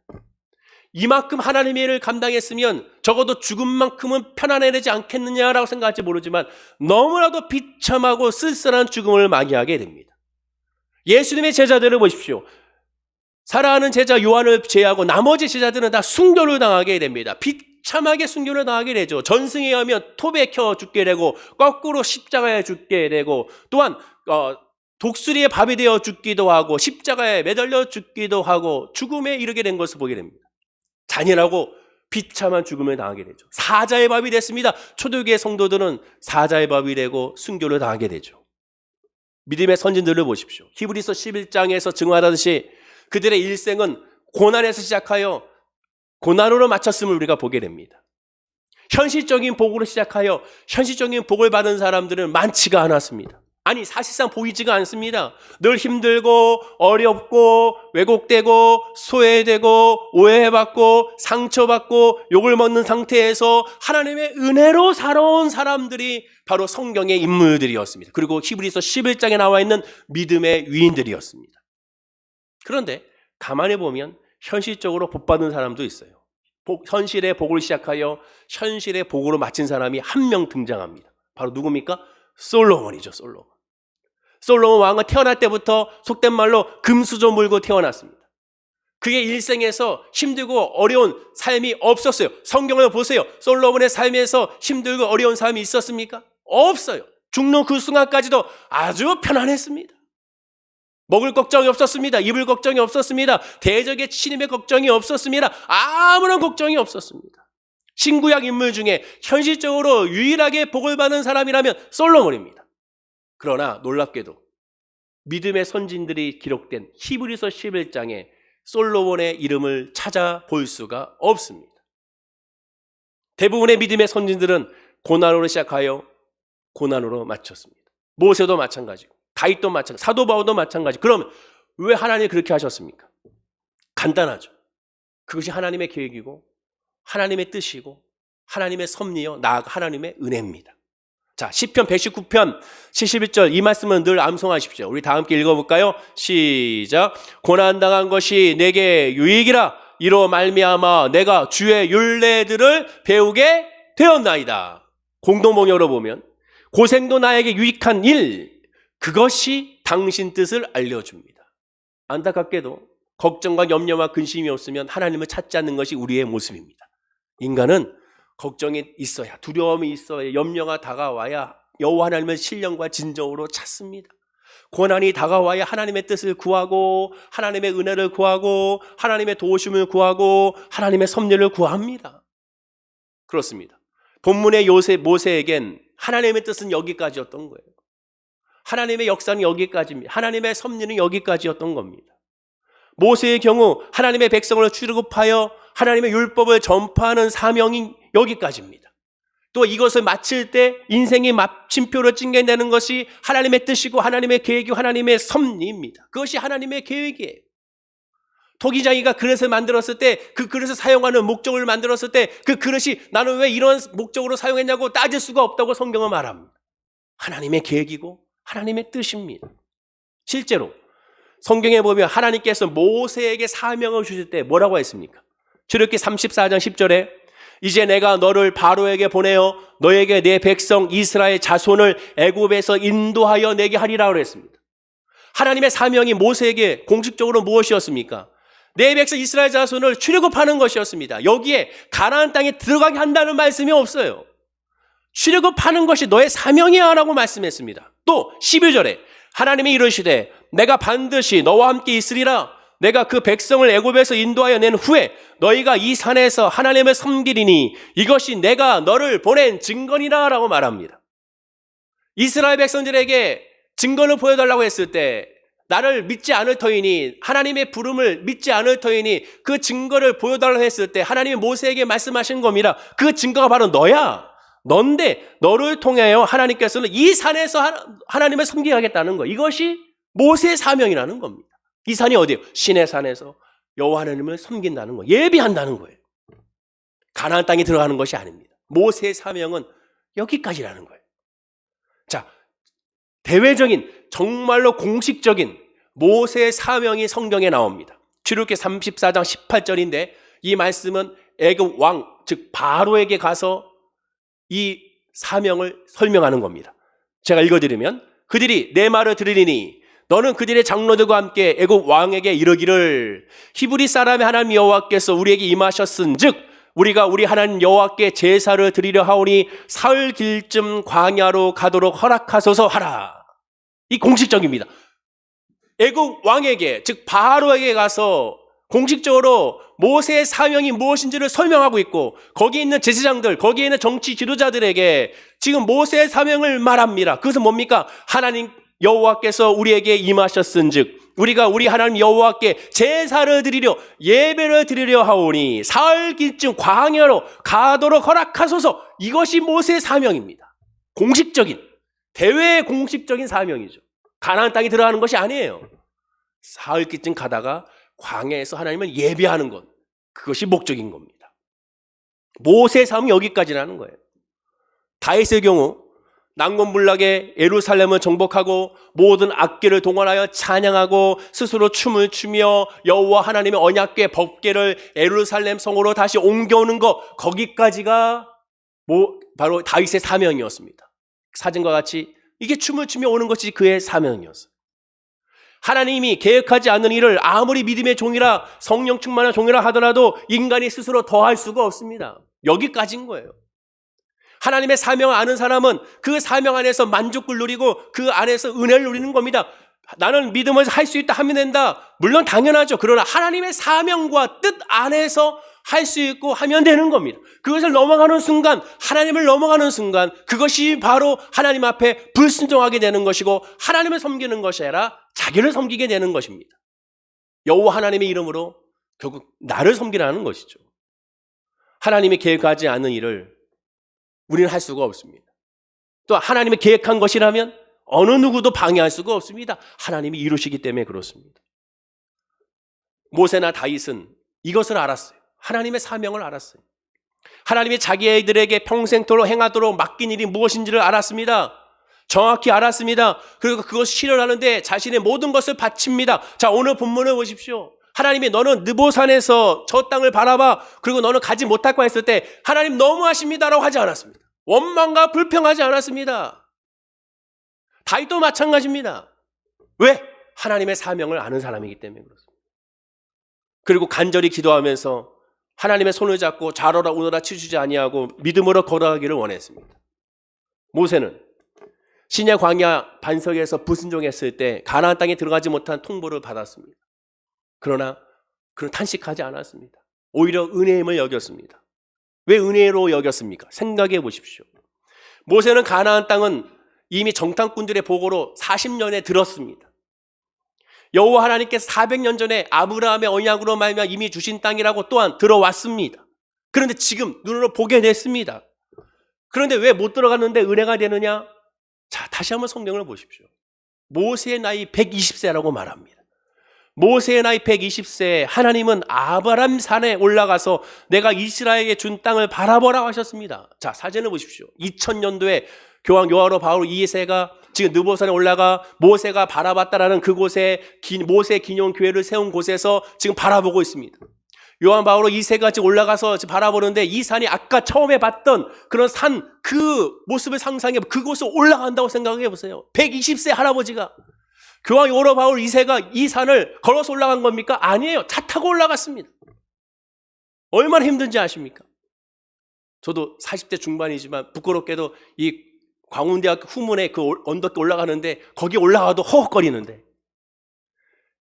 이만큼 하나님의 일을 감당했으면 적어도 죽음만큼은 편안해지지 않겠느냐라고 생각할지 모르지만 너무나도 비참하고 쓸쓸한 죽음을 맞이하게 됩니다. 예수님의 제자들을 보십시오. 사랑하는 제자 요한을 제외하고 나머지 제자들은 다 순교를 당하게 됩니다. 비참하게 순교를 당하게 되죠. 전승에 의하면 톱에 켜 죽게 되고 거꾸로 십자가에 죽게 되고 또한 독수리의 밥이 되어 죽기도 하고 십자가에 매달려 죽기도 하고 죽음에 이르게 된 것을 보게 됩니다. 잔인하고 비참한 죽음을 당하게 되죠. 사자의 밥이 됐습니다. 초대교회 성도들은 사자의 밥이 되고 순교를 당하게 되죠. 믿음의 선진들을 보십시오. 히브리서 11장에서 증언하듯이 그들의 일생은 고난에서 시작하여 고난으로 마쳤음을 우리가 보게 됩니다. 현실적인 복으로 시작하여 현실적인 복을 받은 사람들은 많지가 않았습니다. 아니 사실상 보이지가 않습니다. 늘 힘들고 어렵고 왜곡되고 소외되고 오해받고 상처받고 욕을 먹는 상태에서 하나님의 은혜로 살아온 사람들이 바로 성경의 인물들이었습니다. 그리고 히브리서 11장에 나와 있는 믿음의 위인들이었습니다. 그런데 가만히 보면 현실적으로 복받은 사람도 있어요. 현실의 복을 시작하여 현실의 복으로 마친 사람이 한 명 등장합니다. 바로 누굽니까? 솔로몬이죠. 솔로몬 왕은 태어날 때부터 속된 말로 금수저 물고 태어났습니다. 그의 일생에서 힘들고 어려운 삶이 없었어요. 성경을 보세요. 솔로몬의 삶에서 힘들고 어려운 삶이 있었습니까? 없어요. 죽는 그 순간까지도 아주 편안했습니다. 먹을 걱정이 없었습니다. 입을 걱정이 없었습니다. 대적의 침입의 걱정이 없었습니다. 아무런 걱정이 없었습니다. 신구약 인물 중에 현실적으로 유일하게 복을 받는 사람이라면 솔로몬입니다. 그러나 놀랍게도 믿음의 선진들이 기록된 히브리서 11장에 솔로몬의 이름을 찾아볼 수가 없습니다. 대부분의 믿음의 선진들은 고난으로 시작하여 고난으로 마쳤습니다. 모세도 마찬가지고 다윗도 마찬가지, 사도 바울도 마찬가지. 그러면 왜 하나님이 그렇게 하셨습니까? 간단하죠. 그것이 하나님의 계획이고 하나님의 뜻이고 하나님의 섭리요 나아가 하나님의 은혜입니다. 자, 시편 119편 71절 이 말씀은 늘 암송하십시오. 우리 다 함께 읽어볼까요? 시작. 고난당한 것이 내게 유익이라 이로 말미암아 내가 주의 율례들을 배우게 되었나이다. 공동번역으로 보면 고생도 나에게 유익한 일 그것이 당신 뜻을 알려줍니다. 안타깝게도 걱정과 염려와 근심이 없으면 하나님을 찾지 않는 것이 우리의 모습입니다. 인간은 걱정이 있어야, 두려움이 있어야, 염려가 다가와야 여호와 하나님을 신령과 진정으로 찾습니다. 고난이 다가와야 하나님의 뜻을 구하고 하나님의 은혜를 구하고 하나님의 도우심을 구하고 하나님의 섭리를 구합니다. 그렇습니다. 본문의 모세에겐 하나님의 뜻은 여기까지였던 거예요. 하나님의 역사는 여기까지입니다. 하나님의 섭리는 여기까지였던 겁니다. 모세의 경우 하나님의 백성을 출애굽하여 하나님의 율법을 전파하는 사명이 여기까지입니다. 또 이것을 마칠 때 인생의 마침표를 찍게되는 것이 하나님의 뜻이고 하나님의 계획이고 하나님의 섭리입니다. 그것이 하나님의 계획이에요. 토기장이가 그릇을 만들었을 때 그 그릇을 사용하는 목적을 만들었을 때 그 그릇이 나는 왜 이런 목적으로 사용했냐고 따질 수가 없다고 성경은 말합니다. 하나님의 계획이고 하나님의 뜻입니다. 실제로 성경에 보면 하나님께서 모세에게 사명을 주실 때 뭐라고 했습니까? 출애굽기 34장 10절에 이제 내가 너를 바로에게 보내어 너에게 내 백성 이스라엘 자손을 애굽에서 인도하여 내게 하리라 그랬습니다. 하나님의 사명이 모세에게 공식적으로 무엇이었습니까? 내 백성 이스라엘 자손을 출애굽하는 것이었습니다. 여기에 가나안 땅에 들어가게 한다는 말씀이 없어요. 출애굽하는 것이 너의 사명이야 라고 말씀했습니다. 또 12절에 하나님이 이르시되 내가 반드시 너와 함께 있으리라. 내가 그 백성을 애굽에서 인도하여 낸 후에 너희가 이 산에서 하나님을 섬기리니 이것이 내가 너를 보낸 증거니라 라고 말합니다. 이스라엘 백성들에게 증거를 보여달라고 했을 때 나를 믿지 않을 터이니 하나님의 부름을 믿지 않을 터이니 그 증거를 보여달라고 했을 때 하나님이 모세에게 말씀하신 겁니다. 그 증거가 바로 너야. 넌데 너를 통하여 하나님께서는 이 산에서 하나님을 섬기겠다는 거. 이것이 모세의 사명이라는 겁니다. 이 산이 어디예요? 신의 산에서 여호와 하나님을 섬긴다는 거. 예비한다는 거예요. 가나안 땅에 들어가는 것이 아닙니다. 모세의 사명은 여기까지라는 거예요. 자, 대외적인 정말로 공식적인 모세의 사명이 성경에 나옵니다. 출애굽기 34장 18절인데 이 말씀은 애굽 왕, 즉 바로에게 가서 이 사명을 설명하는 겁니다. 제가 읽어드리면 그들이 내 말을 들으리니 너는 그들의 장로들과 함께 애굽 왕에게 이르기를 히브리 사람의 하나님 여호와께서 우리에게 임하셨은즉 우리가 우리 하나님 여호와께 제사를 드리려 하오니 사흘 길쯤 광야로 가도록 허락하소서 하라. 이 공식적입니다. 애굽 왕에게 즉 바로에게 가서 공식적으로 모세의 사명이 무엇인지를 설명하고 있고 거기에 있는 제사장들, 거기에 있는 정치 지도자들에게 지금 모세의 사명을 말합니다. 그것은 뭡니까? 하나님 여호와께서 우리에게 임하셨은즉 우리가 우리 하나님 여호와께 제사를 드리려 예배를 드리려 하오니 사흘 길쯤 광야로 가도록 허락하소서. 이것이 모세의 사명입니다. 공식적인 대외 공식적인 사명이죠. 가나안 땅에 들어가는 것이 아니에요. 사흘 길쯤 가다가 광야에서 하나님을 예배하는 것, 그것이 목적인 겁니다. 모세의 삶은 여기까지라는 거예요. 다윗의 경우 난공불락에 예루살렘을 정복하고 모든 악기를 동원하여 찬양하고 스스로 춤을 추며 여호와 하나님의 언약궤 법궤를 예루살렘 성으로 다시 옮겨오는 것, 거기까지가 바로 다윗의 사명이었습니다. 사진과 같이 이게 춤을 추며 오는 것이 그의 사명이었어요. 하나님이 계획하지 않는 일을 아무리 믿음의 종이라 성령 충만한 종이라 하더라도 인간이 스스로 더할 수가 없습니다. 여기까지인 거예요. 하나님의 사명을 아는 사람은 그 사명 안에서 만족을 누리고 그 안에서 은혜를 누리는 겁니다. 나는 믿음을 할 수 있다 하면 된다. 물론 당연하죠. 그러나 하나님의 사명과 뜻 안에서 할 수 있고 하면 되는 겁니다. 그것을 넘어가는 순간, 하나님을 넘어가는 순간 그것이 바로 하나님 앞에 불순종하게 되는 것이고 하나님을 섬기는 것이 아니라 자기를 섬기게 되는 것입니다. 여호와 하나님의 이름으로 결국 나를 섬기라는 것이죠. 하나님이 계획하지 않은 일을 우리는 할 수가 없습니다. 또 하나님이 계획한 것이라면 어느 누구도 방해할 수가 없습니다. 하나님이 이루시기 때문에 그렇습니다. 모세나 다윗은 이것을 알았어요. 하나님의 사명을 알았어요. 하나님이 자기들에게 평생토록 행하도록 맡긴 일이 무엇인지를 알았습니다. 정확히 알았습니다. 그리고 그것을 실현하는데 자신의 모든 것을 바칩니다. 자, 오늘 본문을 보십시오. 하나님이 너는 느보산에서 저 땅을 바라봐. 그리고 너는 가지 못할 거 했을 때 하나님 너무하십니다라고 하지 않았습니다. 원망과 불평하지 않았습니다. 다윗도 마찬가지입니다. 왜? 하나님의 사명을 아는 사람이기 때문에 그렇습니다. 그리고 간절히 기도하면서 하나님의 손을 잡고 좌로라 우노라 치주지 아니하고 믿음으로 걸어가기를 원했습니다. 모세는 시내 광야 반석에서 불순종했을 때 가나안 땅에 들어가지 못한 통보를 받았습니다. 그러나 그는 탄식하지 않았습니다. 오히려 은혜임을 여겼습니다. 왜 은혜로 여겼습니까? 생각해 보십시오. 모세는 가나안 땅은 이미 정탐꾼들의 보고로 40년에 들었습니다. 여호와 하나님께서 400년 전에 아브라함의 언약으로 말미암아 이미 주신 땅이라고 또한 들어왔습니다. 그런데 지금 눈으로 보게 됐습니다. 그런데 왜 못 들어갔는데 은혜가 되느냐? 자, 다시 한번 성경을 보십시오. 모세의 나이 120세라고 말합니다. 모세의 나이 120세에 하나님은 아브라함 산에 올라가서 내가 이스라엘에게 준 땅을 바라보라고 하셨습니다. 자, 사진을 보십시오. 2000년도에 교황 요하노 바오로 2세가 지금 느보산에 올라가 모세가 바라봤다라는 그곳에 모세 기념교회를 세운 곳에서 지금 바라보고 있습니다. 요한 바오로 2세가 지금 올라가서 지금 바라보는데 이 산이 아까 처음에 봤던 그런 산 그 모습을 상상해 그곳을 올라간다고 생각해 보세요. 120세 할아버지가 교황 요하노 바오로 2세가 이 산을 걸어서 올라간 겁니까? 아니에요. 차 타고 올라갔습니다. 얼마나 힘든지 아십니까? 저도 40대 중반이지만 부끄럽게도 이 광운대학교 후문에 그 언덕에 올라가는데 거기 올라가도 허헉거리는데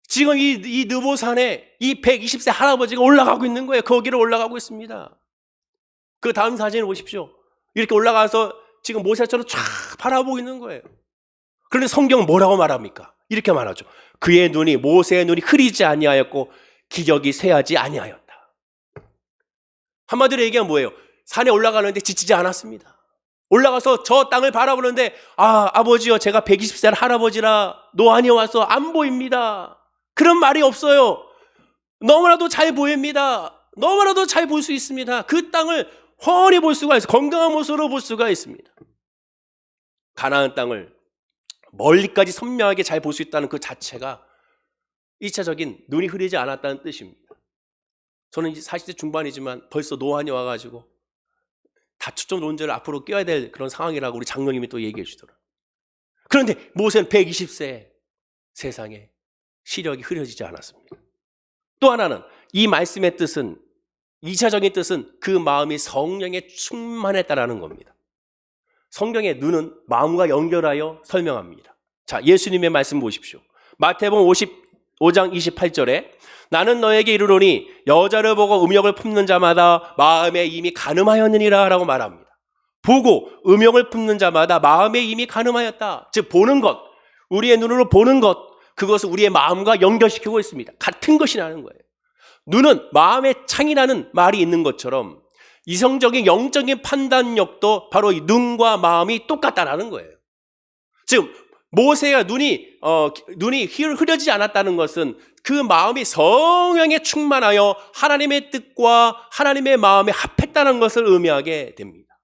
지금 이 느보산에 이 120세 할아버지가 올라가고 있는 거예요. 거기를 올라가고 있습니다. 그 다음 사진을 보십시오. 이렇게 올라가서 지금 모세처럼 쫙 바라보고 있는 거예요. 그런데 성경은 뭐라고 말합니까? 이렇게 말하죠. 그의 눈이 모세의 눈이 흐리지 아니하였고 기력이 쇠하지 아니하였다. 한마디로 얘기하면 뭐예요? 산에 올라가는데 지치지 않았습니다. 올라가서 저 땅을 바라보는데 아버지요 제가 120살 할아버지라 노안이 와서 안 보입니다. 그런 말이 없어요. 너무나도 잘 보입니다. 너무나도 잘 볼 수 있습니다. 그 땅을 훤히 볼 수가 있어요. 건강한 모습으로 볼 수가 있습니다. 가나안 땅을 멀리까지 선명하게 잘 볼 수 있다는 그 자체가 1차적인 눈이 흐리지 않았다는 뜻입니다. 저는 이제 40대 중반이지만 벌써 노안이 와가지고 다초점 논제를 앞으로 껴야 될 그런 상황이라고 우리 장로님이 또 얘기해 주더라고요. 그런데 모세는 120세에 세상에 시력이 흐려지지 않았습니다. 또 하나는 이 말씀의 뜻은 2차적인 뜻은 그 마음이 성령에 충만했다라는 겁니다. 성경의 눈은 마음과 연결하여 설명합니다. 자, 예수님의 말씀 보십시오. 마태복음 55장 28절에 나는 너에게 이르노니 여자를 보고 음욕을 품는 자마다 마음에 이미 간음하였느니라 라고 말합니다. 보고 음욕을 품는 자마다 마음에 이미 간음하였다. 즉 보는 것, 우리의 눈으로 보는 것, 그것을 우리의 마음과 연결시키고 있습니다. 같은 것이라는 거예요. 눈은 마음의 창이라는 말이 있는 것처럼 이성적인 영적인 판단력도 바로 이 눈과 마음이 똑같다라는 거예요. 즉 모세가 눈이 흐려지지 않았다는 것은 그 마음이 성령에 충만하여 하나님의 뜻과 하나님의 마음에 합했다는 것을 의미하게 됩니다.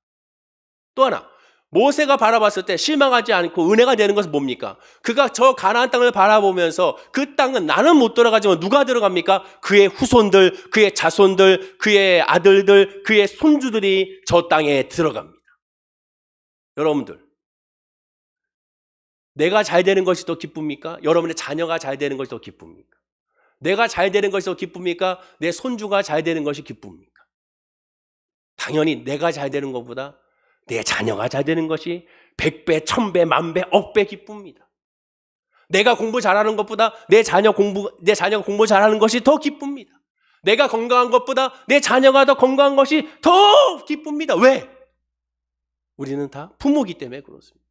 또 하나, 모세가 바라봤을 때 실망하지 않고 은혜가 되는 것은 뭡니까? 그가 저 가나안 땅을 바라보면서 그 땅은 나는 못 들어가지만 누가 들어갑니까? 그의 후손들, 그의 자손들, 그의 아들들, 그의 손주들이 저 땅에 들어갑니다. 여러분들, 내가 잘 되는 것이 더 기쁩니까? 여러분의 자녀가 잘 되는 것이 더 기쁩니까? 내가 잘 되는 것이 더 기쁩니까? 내 손주가 잘 되는 것이 기쁩니까? 당연히 내가 잘 되는 것보다 내 자녀가 잘 되는 것이 100배, 1000배, 10,000배, 억배 기쁩니다. 내가 공부 잘하는 것보다 내 자녀가 공부 잘하는 것이 더 기쁩니다. 내가 건강한 것보다 내 자녀가 더 건강한 것이 더 기쁩니다. 왜? 우리는 다 부모기 때문에 그렇습니다.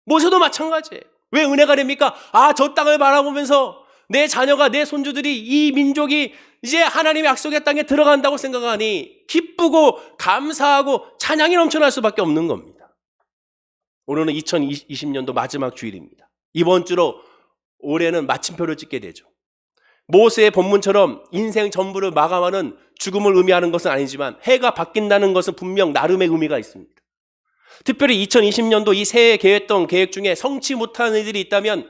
모세도 마찬가지예요. 왜 은혜가 됩니까? 저 땅을 바라보면서 내 자녀가, 내 손주들이, 이 민족이 이제 하나님의 약속의 땅에 들어간다고 생각하니 기쁘고 감사하고 찬양이 넘쳐날 수밖에 없는 겁니다. 오늘은 2020년도 마지막 주일입니다. 이번 주로 올해는 마침표를 찍게 되죠. 모세의 본문처럼 인생 전부를 마감하는 죽음을 의미하는 것은 아니지만 해가 바뀐다는 것은 분명 나름의 의미가 있습니다. 특별히 2020년도 이 새해 계획했던 계획 중에 성취 못한 일들이 있다면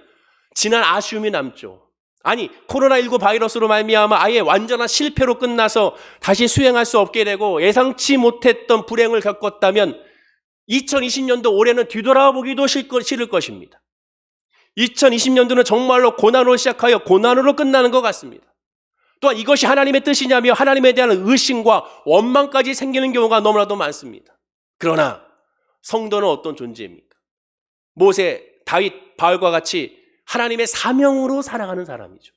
지난 아쉬움이 남죠. 아니, 코로나19 바이러스로 말미암아 아예 완전한 실패로 끝나서 다시 수행할 수 없게 되고 예상치 못했던 불행을 겪었다면 2020년도 올해는 뒤돌아보기도 싫을 것입니다. 2020년도는 정말로 고난으로 시작하여 고난으로 끝나는 것 같습니다. 또한 이것이 하나님의 뜻이냐며 하나님에 대한 의심과 원망까지 생기는 경우가 너무나도 많습니다. 그러나 성도는 어떤 존재입니까? 모세, 다윗, 바울과 같이 하나님의 사명으로 살아가는 사람이죠.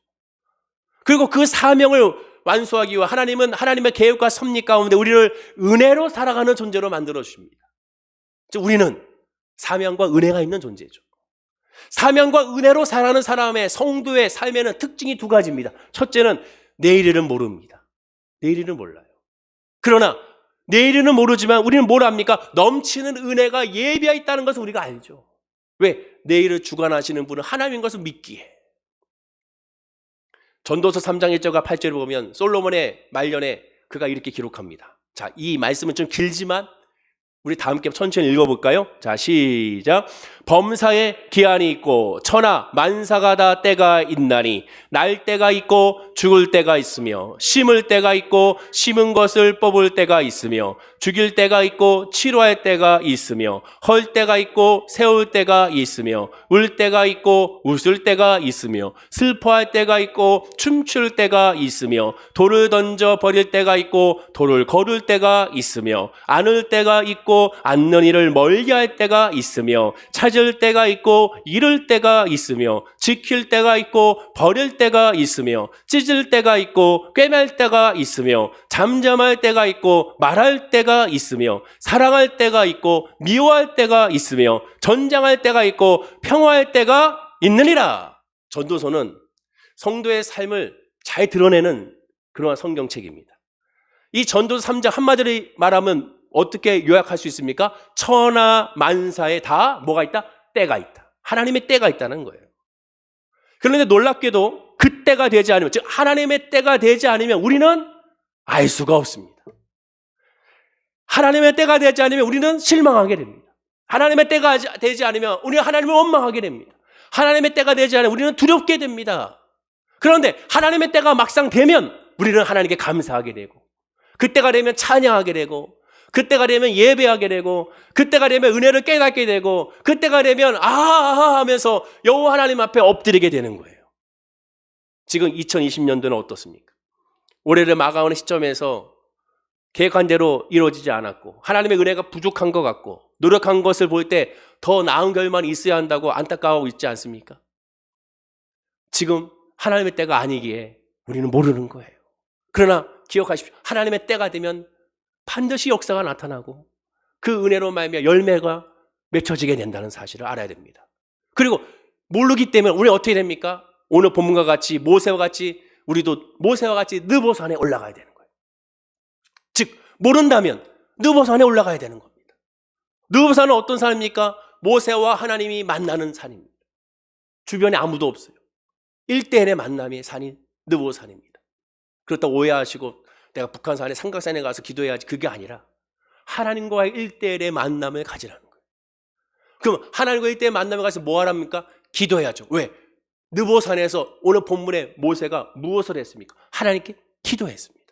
그리고 그 사명을 완수하기 위해 하나님은 하나님의 계획과 섭리 가운데 우리를 은혜로 살아가는 존재로 만들어 주십니다. 즉 우리는 사명과 은혜가 있는 존재죠. 사명과 은혜로 살아가는 사람의 성도의 삶에는 특징이 두 가지입니다. 첫째는 내일을 모릅니다. 내일을 몰라요. 그러나 내일은 모르지만 우리는 뭘 압니까? 넘치는 은혜가 예비하여 있다는 것을 우리가 알죠. 왜? 내일을 주관하시는 분은 하나님인 것을 믿기에. 전도서 3장 1절과 8절을 보면 솔로몬의 말년에 그가 이렇게 기록합니다. 자, 이 말씀은 좀 길지만 우리 다 함께 천천히 읽어볼까요? 자, 시작. 범사에 기한이 있고 천하 만사가 다 때가 있나니 날 때가 있고 죽을 때가 있으며 심을 때가 있고 심은 것을 뽑을 때가 있으며 죽일 때가 있고 치료할 때가 있으며 헐 때가 있고 세울 때가 있으며 울 때가 있고 웃을 때가 있으며 슬퍼할 때가 있고 춤출 때가 있으며 돌을 던져 버릴 때가 있고 돌을 거둘 때가 있으며 안을 때가 있고 않는 이를 멀리할 때가 있으며 찾을 때가 있고 잃을 때가 있으며 지킬 때가 있고 버릴 때가 있으며 찢을 때가 있고 꿰맬 때가 있으며 잠잠할 때가 있고 말할 때가 있으며 사랑할 때가 있고 미워할 때가 있으며 전장할 때가 있고 평화할 때가 있느니라. 전도서는 성도의 삶을 잘 드러내는 그러한 성경책입니다. 이 전도서 3장 한마디로 말하면 어떻게 요약할 수 있습니까? 천하 만사에 다 뭐가 있다? 때가 있다. 하나님의 때가 있다는 거예요. 그런데 놀랍게도 그 때가 되지 않으면, 즉 하나님의 때가 되지 않으면 우리는 알 수가 없습니다. 하나님의 때가 되지 않으면 우리는 실망하게 됩니다. 하나님의 때가 되지 않으면 우리는 하나님을 원망하게 됩니다. 하나님의 때가 되지 않으면 우리는 두렵게 됩니다. 그런데 하나님의 때가 막상 되면 우리는 하나님께 감사하게 되고, 그때가 되면 찬양하게 되고, 그때가 되면 예배하게 되고, 그때가 되면 은혜를 깨닫게 되고, 그때가 되면 아하 하면서 여호와 하나님 앞에 엎드리게 되는 거예요. 지금 2020년도는 어떻습니까? 올해를 마감하는 시점에서 계획한 대로 이루어지지 않았고, 하나님의 은혜가 부족한 것 같고, 노력한 것을 볼 때 더 나은 결말이 있어야 한다고 안타까워하고 있지 않습니까? 지금 하나님의 때가 아니기에 우리는 모르는 거예요. 그러나 기억하십시오. 하나님의 때가 되면 반드시 역사가 나타나고 그 은혜로 말미암아 열매가 맺혀지게 된다는 사실을 알아야 됩니다. 그리고 모르기 때문에 우리 어떻게 됩니까? 오늘 본문과 같이 모세와 같이 우리도 모세와 같이 느보산에 올라가야 되는 거예요. 즉 모른다면 느보산에 올라가야 되는 겁니다. 느보산은 어떤 산입니까? 모세와 하나님이 만나는 산입니다. 주변에 아무도 없어요. 1대1의 만남의 산이 느보산입니다. 그렇다고 오해하시고 내가 북한산에 삼각산에 가서 기도해야지, 그게 아니라 하나님과의 1대1의 만남을 가지라는 거예요. 그럼 하나님과 1대1의 만남에 가서 뭐 하랍니까? 기도해야죠. 왜? 느보산에서 오늘 본문에 모세가 무엇을 했습니까? 하나님께 기도했습니다.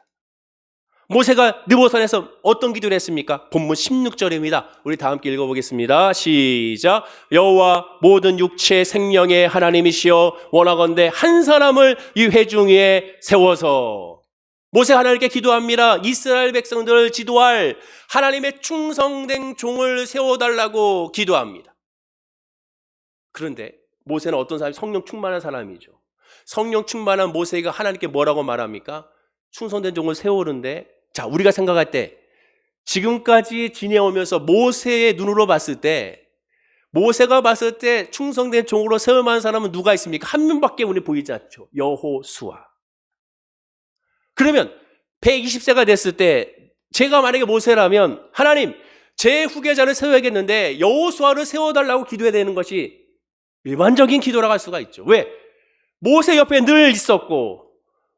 모세가 느보산에서 어떤 기도를 했습니까? 본문 16절입니다. 우리 다 함께 읽어보겠습니다. 시작. 여호와 모든 육체 생명의 하나님이시여 원하건대 한 사람을 이 회중 위에 세워서. 모세 하나님께 기도합니다. 이스라엘 백성들을 지도할 하나님의 충성된 종을 세워달라고 기도합니다. 그런데 모세는 어떤 사람이? 성령 충만한 사람이죠. 성령 충만한 모세가 하나님께 뭐라고 말합니까? 충성된 종을 세우는데, 자, 우리가 생각할 때 지금까지 지내오면서 모세의 눈으로 봤을 때, 모세가 봤을 때 충성된 종으로 세울만한 사람은 누가 있습니까? 한 명밖에 우리 보이지 않죠. 여호수아. 그러면 120세가 됐을 때 제가 만약에 모세라면 하나님, 제 후계자를 세워야겠는데 여호수아를 세워달라고 기도해야 되는 것이 일반적인 기도라고 할 수가 있죠. 왜? 모세 옆에 늘 있었고,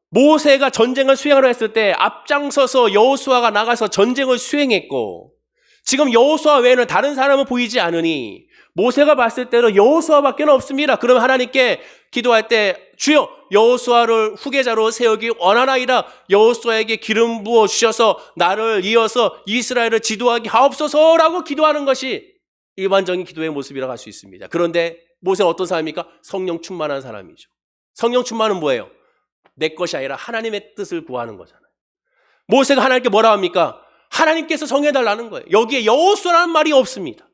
모세가 전쟁을 수행하려 했을 때 앞장서서 여호수아가 나가서 전쟁을 수행했고, 지금 여호수아 외에는 다른 사람은 보이지 않으니 모세가 봤을 때는 여호수아밖에 없습니다. 그럼 하나님께 기도할 때 주여 여호수아를 후계자로 세우기 원하나이다. 여호수아에게 기름 부어 주셔서 나를 이어서 이스라엘을 지도하게 하옵소서라고 기도하는 것이 일반적인 기도의 모습이라고 할 수 있습니다. 그런데 모세는 어떤 사람입니까? 성령 충만한 사람이죠. 성령 충만은 뭐예요? 내 것이 아니라 하나님의 뜻을 구하는 거잖아요. 모세가 하나님께 뭐라 합니까? 하나님께서 정해달라는 거예요. 여기에 여호수아라는 말이 없습니다.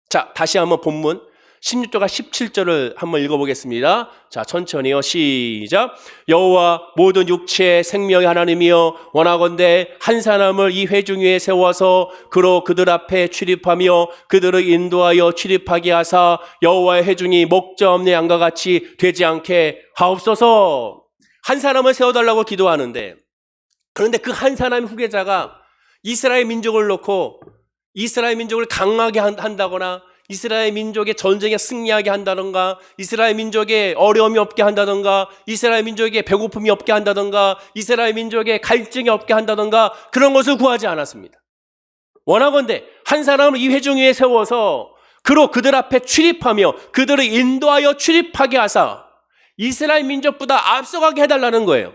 자, 다시 한번 본문 16절과 17절을 한번 읽어보겠습니다. 자, 천천히요. 시작. 여호와 모든 육체의 생명의 하나님이여 원하건대 한 사람을 이 회중 위에 세워서 그로 그들 앞에 출입하며 그들을 인도하여 출입하게 하사 여호와의 회중이 목자 없는 양과 같이 되지 않게 하옵소서. 한 사람을 세워달라고 기도하는데, 그런데 그 한 사람의 후계자가 이스라엘 민족을 놓고 이스라엘 민족을 강하게 한다거나 이스라엘 민족의 전쟁에 승리하게 한다던가, 이스라엘 민족에 어려움이 없게 한다던가, 이스라엘 민족에 배고픔이 없게 한다던가, 이스라엘 민족에 갈증이 없게 한다던가, 그런 것을 구하지 않았습니다. 원하건대 한 사람을 이 회중 위에 세워서 그로 그들 앞에 출입하며 그들을 인도하여 출입하게 하사 이스라엘 민족보다 앞서가게 해달라는 거예요.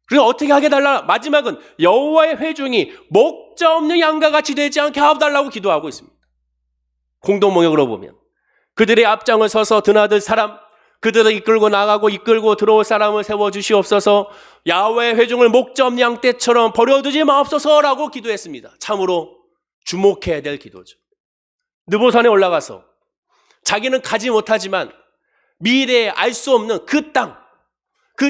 그리고 어떻게 하게 해달라? 마지막은 여호와의 회중이 목자 없는 양과 같이 되지 않게 하옵달라고 기도하고 있습니다. 공동목역으로 보면 그들의 앞장을 서서 드나들 사람, 그들을 이끌고 나가고 이끌고 들어올 사람을 세워주시옵소서. 야훼의 회중을 목자 없는 양 떼처럼 버려두지 마옵소서라고 기도했습니다. 참으로 주목해야 될 기도죠. 느보산에 올라가서 자기는 가지 못하지만 미래에 알 수 없는 그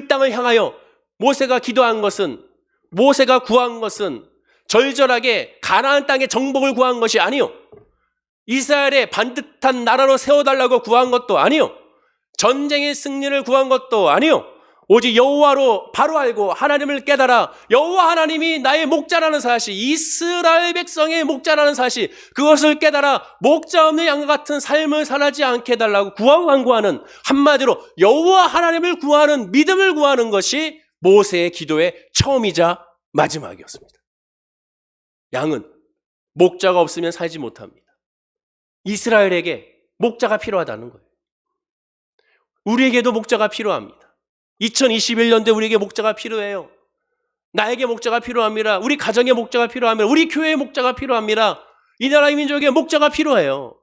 땅을 향하여 모세가 기도한 것은, 모세가 구한 것은 절절하게 가나안 땅의 정복을 구한 것이 아니요, 이스라엘의 반듯한 나라로 세워달라고 구한 것도 아니요, 전쟁의 승리를 구한 것도 아니요, 오직 여호와로 바로 알고 하나님을 깨달아 여호와 하나님이 나의 목자라는 사실, 이스라엘 백성의 목자라는 사실, 그것을 깨달아 목자 없는 양과 같은 삶을 살지 않게 해달라고 구하는, 한마디로 여호와 하나님을 구하는, 믿음을 구하는 것이 모세의 기도의 처음이자 마지막이었습니다. 양은 목자가 없으면 살지 못합니다. 이스라엘에게 목자가 필요하다는 거예요. 우리에게도 목자가 필요합니다. 2021년도에 우리에게 목자가 필요해요. 나에게 목자가 필요합니다. 우리 가정에 목자가 필요합니다. 우리 교회에 목자가 필요합니다. 이 나라의 민족에게 목자가 필요해요.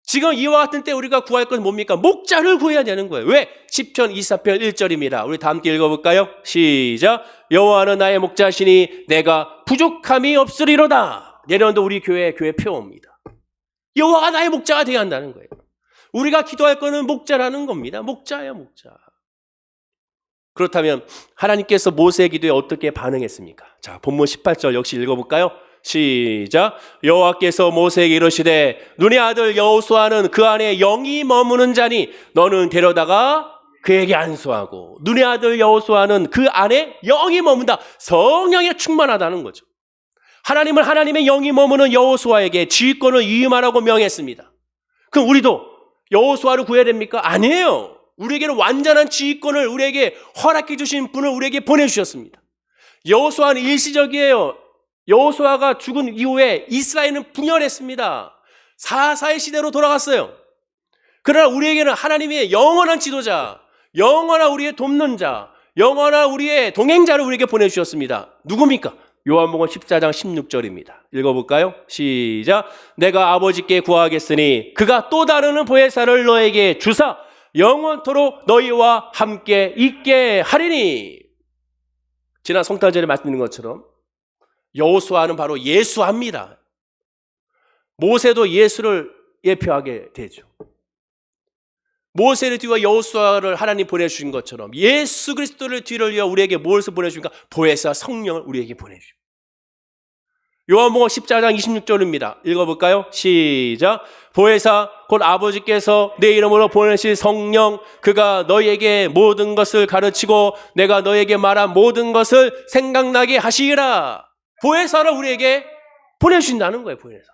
지금 이와 같은 때 우리가 구할 것은 뭡니까? 목자를 구해야 되는 거예요. 왜? 시편 24편 1절입니다. 우리 다 함께 읽어볼까요? 시작. 여호와는 나의 목자시니 내가 부족함이 없으리로다. 내년도 우리 교회 표어입니다. 여호와가 나의 목자가 되어야 한다는 거예요. 우리가 기도할 거는 목자라는 겁니다. 목자예요, 목자. 그렇다면 하나님께서 모세의 기도에 어떻게 반응했습니까? 자, 본문 18절 역시 읽어볼까요? 시작. 여호와께서 모세에게 이르시되 눈의 아들 여호수아는 그 안에 영이 머무는 자니 너는 데려다가 그에게 안수하고. 눈의 아들 여호수아는 그 안에 영이 머문다. 성령에 충만하다는 거죠. 하나님은 하나님의 영이 머무는 여호수아에게 지휘권을 위임하라고 명했습니다. 그럼 우리도 여호수아를 구해야 됩니까? 아니에요. 우리에게는 완전한 지휘권을 우리에게 허락해 주신 분을 우리에게 보내주셨습니다. 여호수아는 일시적이에요. 여호수아가 죽은 이후에 이스라엘은 분열했습니다. 4사의 시대로 돌아갔어요. 그러나 우리에게는 하나님의 영원한 지도자, 영원한 우리의 돕는 자, 영원한 우리의 동행자를 우리에게 보내주셨습니다. 누굽니까? 요한복음 14장 16절입니다. 읽어볼까요? 시작. 내가 아버지께 구하겠으니 그가 또 다른 보혜사를 너에게 주사 영원토록 너희와 함께 있게 하리니. 지난 성탄절에 말씀드린 것처럼 여호수아는 바로 예수합니다. 모세도 예수를 예표하게 되죠. 모세를 뒤와 여호수아를 하나님 보내주신 것처럼 예수 그리스도를 뒤를 이어 우리에게 무엇을 보내주십니까? 보혜사 성령을 우리에게 보내주십니다. 요한복음 14장 26절입니다. 읽어볼까요? 시작. 보혜사 곧 아버지께서 내 이름으로 보내실 성령 그가 너희에게 모든 것을 가르치고 내가 너희에게 말한 모든 것을 생각나게 하시리라. 보혜사를 우리에게 보내주신다는 거예요. 보혜사.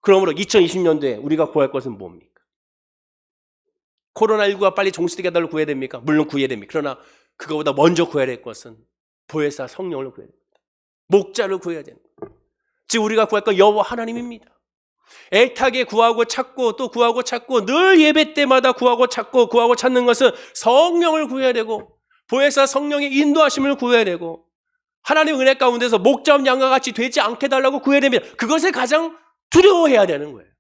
그러므로 2020년도에 우리가 구할 것은 뭡니까? 코로나19가 빨리 종식되게 해달라고 구해야 됩니까? 물론 구해야 됩니다. 그러나 그거보다 먼저 구해야 될 것은 보혜사 성령을 구해야 됩니다. 목자를 구해야 됩니다. 즉 우리가 구할 건 여호와 하나님입니다. 애타게 구하고 찾고 또 구하고 찾고 늘 예배 때마다 구하고 찾고 구하고 찾는 것은 성령을 구해야 되고 보혜사 성령의 인도하심을 구해야 되고 하나님의 은혜 가운데서 목자 없는 양과 같이 되지 않게 달라고 구해야 됩니다. 그것을 가장 두려워해야 되는 거예요.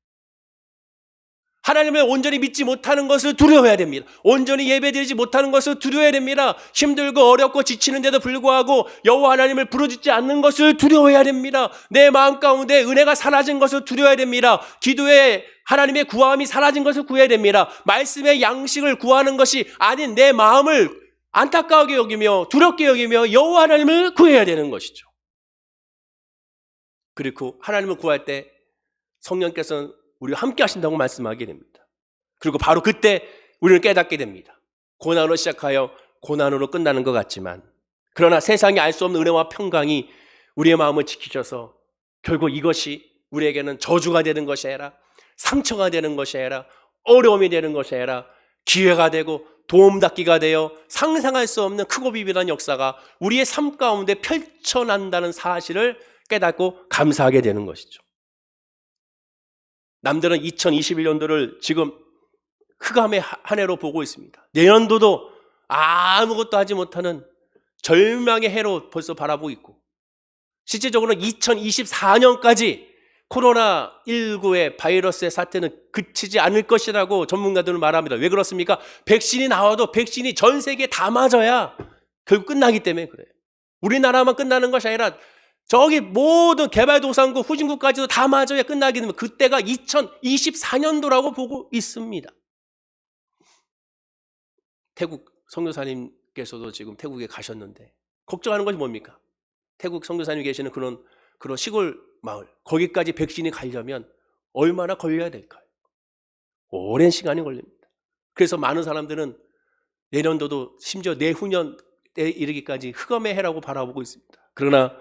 하나님을 온전히 믿지 못하는 것을 두려워해야 됩니다. 온전히 예배드리지 못하는 것을 두려워해야 됩니다. 힘들고 어렵고 지치는데도 불구하고 여호와 하나님을 부르짖지 않는 것을 두려워해야 됩니다. 내 마음 가운데 은혜가 사라진 것을 두려워해야 됩니다. 기도에 하나님의 구함이 사라진 것을 구해야 됩니다. 말씀의 양식을 구하는 것이 아닌 내 마음을 안타까우게 여기며 두렵게 여기며 여호와 하나님을 구해야 되는 것이죠. 그리고 하나님을 구할 때 성령께서는 우리와 함께 하신다고 말씀하게 됩니다. 그리고 바로 그때 우리는 깨닫게 됩니다. 고난으로 시작하여 고난으로 끝나는 것 같지만 그러나 세상이 알 수 없는 은혜와 평강이 우리의 마음을 지키셔서 결국 이것이 우리에게는 저주가 되는 것이 아니라 상처가 되는 것이 아니라 어려움이 되는 것이 아니라 기회가 되고 도움닫기가 되어 상상할 수 없는 크고 비밀한 역사가 우리의 삶 가운데 펼쳐난다는 사실을 깨닫고 감사하게 되는 것이죠. 남들은 2021년도를 지금 흑암의 한 해로 보고 있습니다. 내년도도 아무것도 하지 못하는 절망의 해로 벌써 바라보고 있고 실제적으로는 2024년까지 코로나19의 바이러스의 사태는 그치지 않을 것이라고 전문가들은 말합니다. 왜 그렇습니까? 백신이 나와도 백신이 전 세계에 다 맞아야 결국 끝나기 때문에 그래요. 우리나라만 끝나는 것이 아니라 저기 모든 개발도상국, 후진국까지도 다 맞아야 끝나게 되면 그때가 2024년도라고 보고 있습니다. 태국 선교사님께서도 지금 태국에 가셨는데 걱정하는 것이 뭡니까? 태국 선교사님 계시는 그런 시골 마을, 거기까지 백신이 가려면 얼마나 걸려야 될까요? 오랜 시간이 걸립니다. 그래서 많은 사람들은 내년도도 심지어 내후년에 이르기까지 흑암의 해라고 바라보고 있습니다. 그러나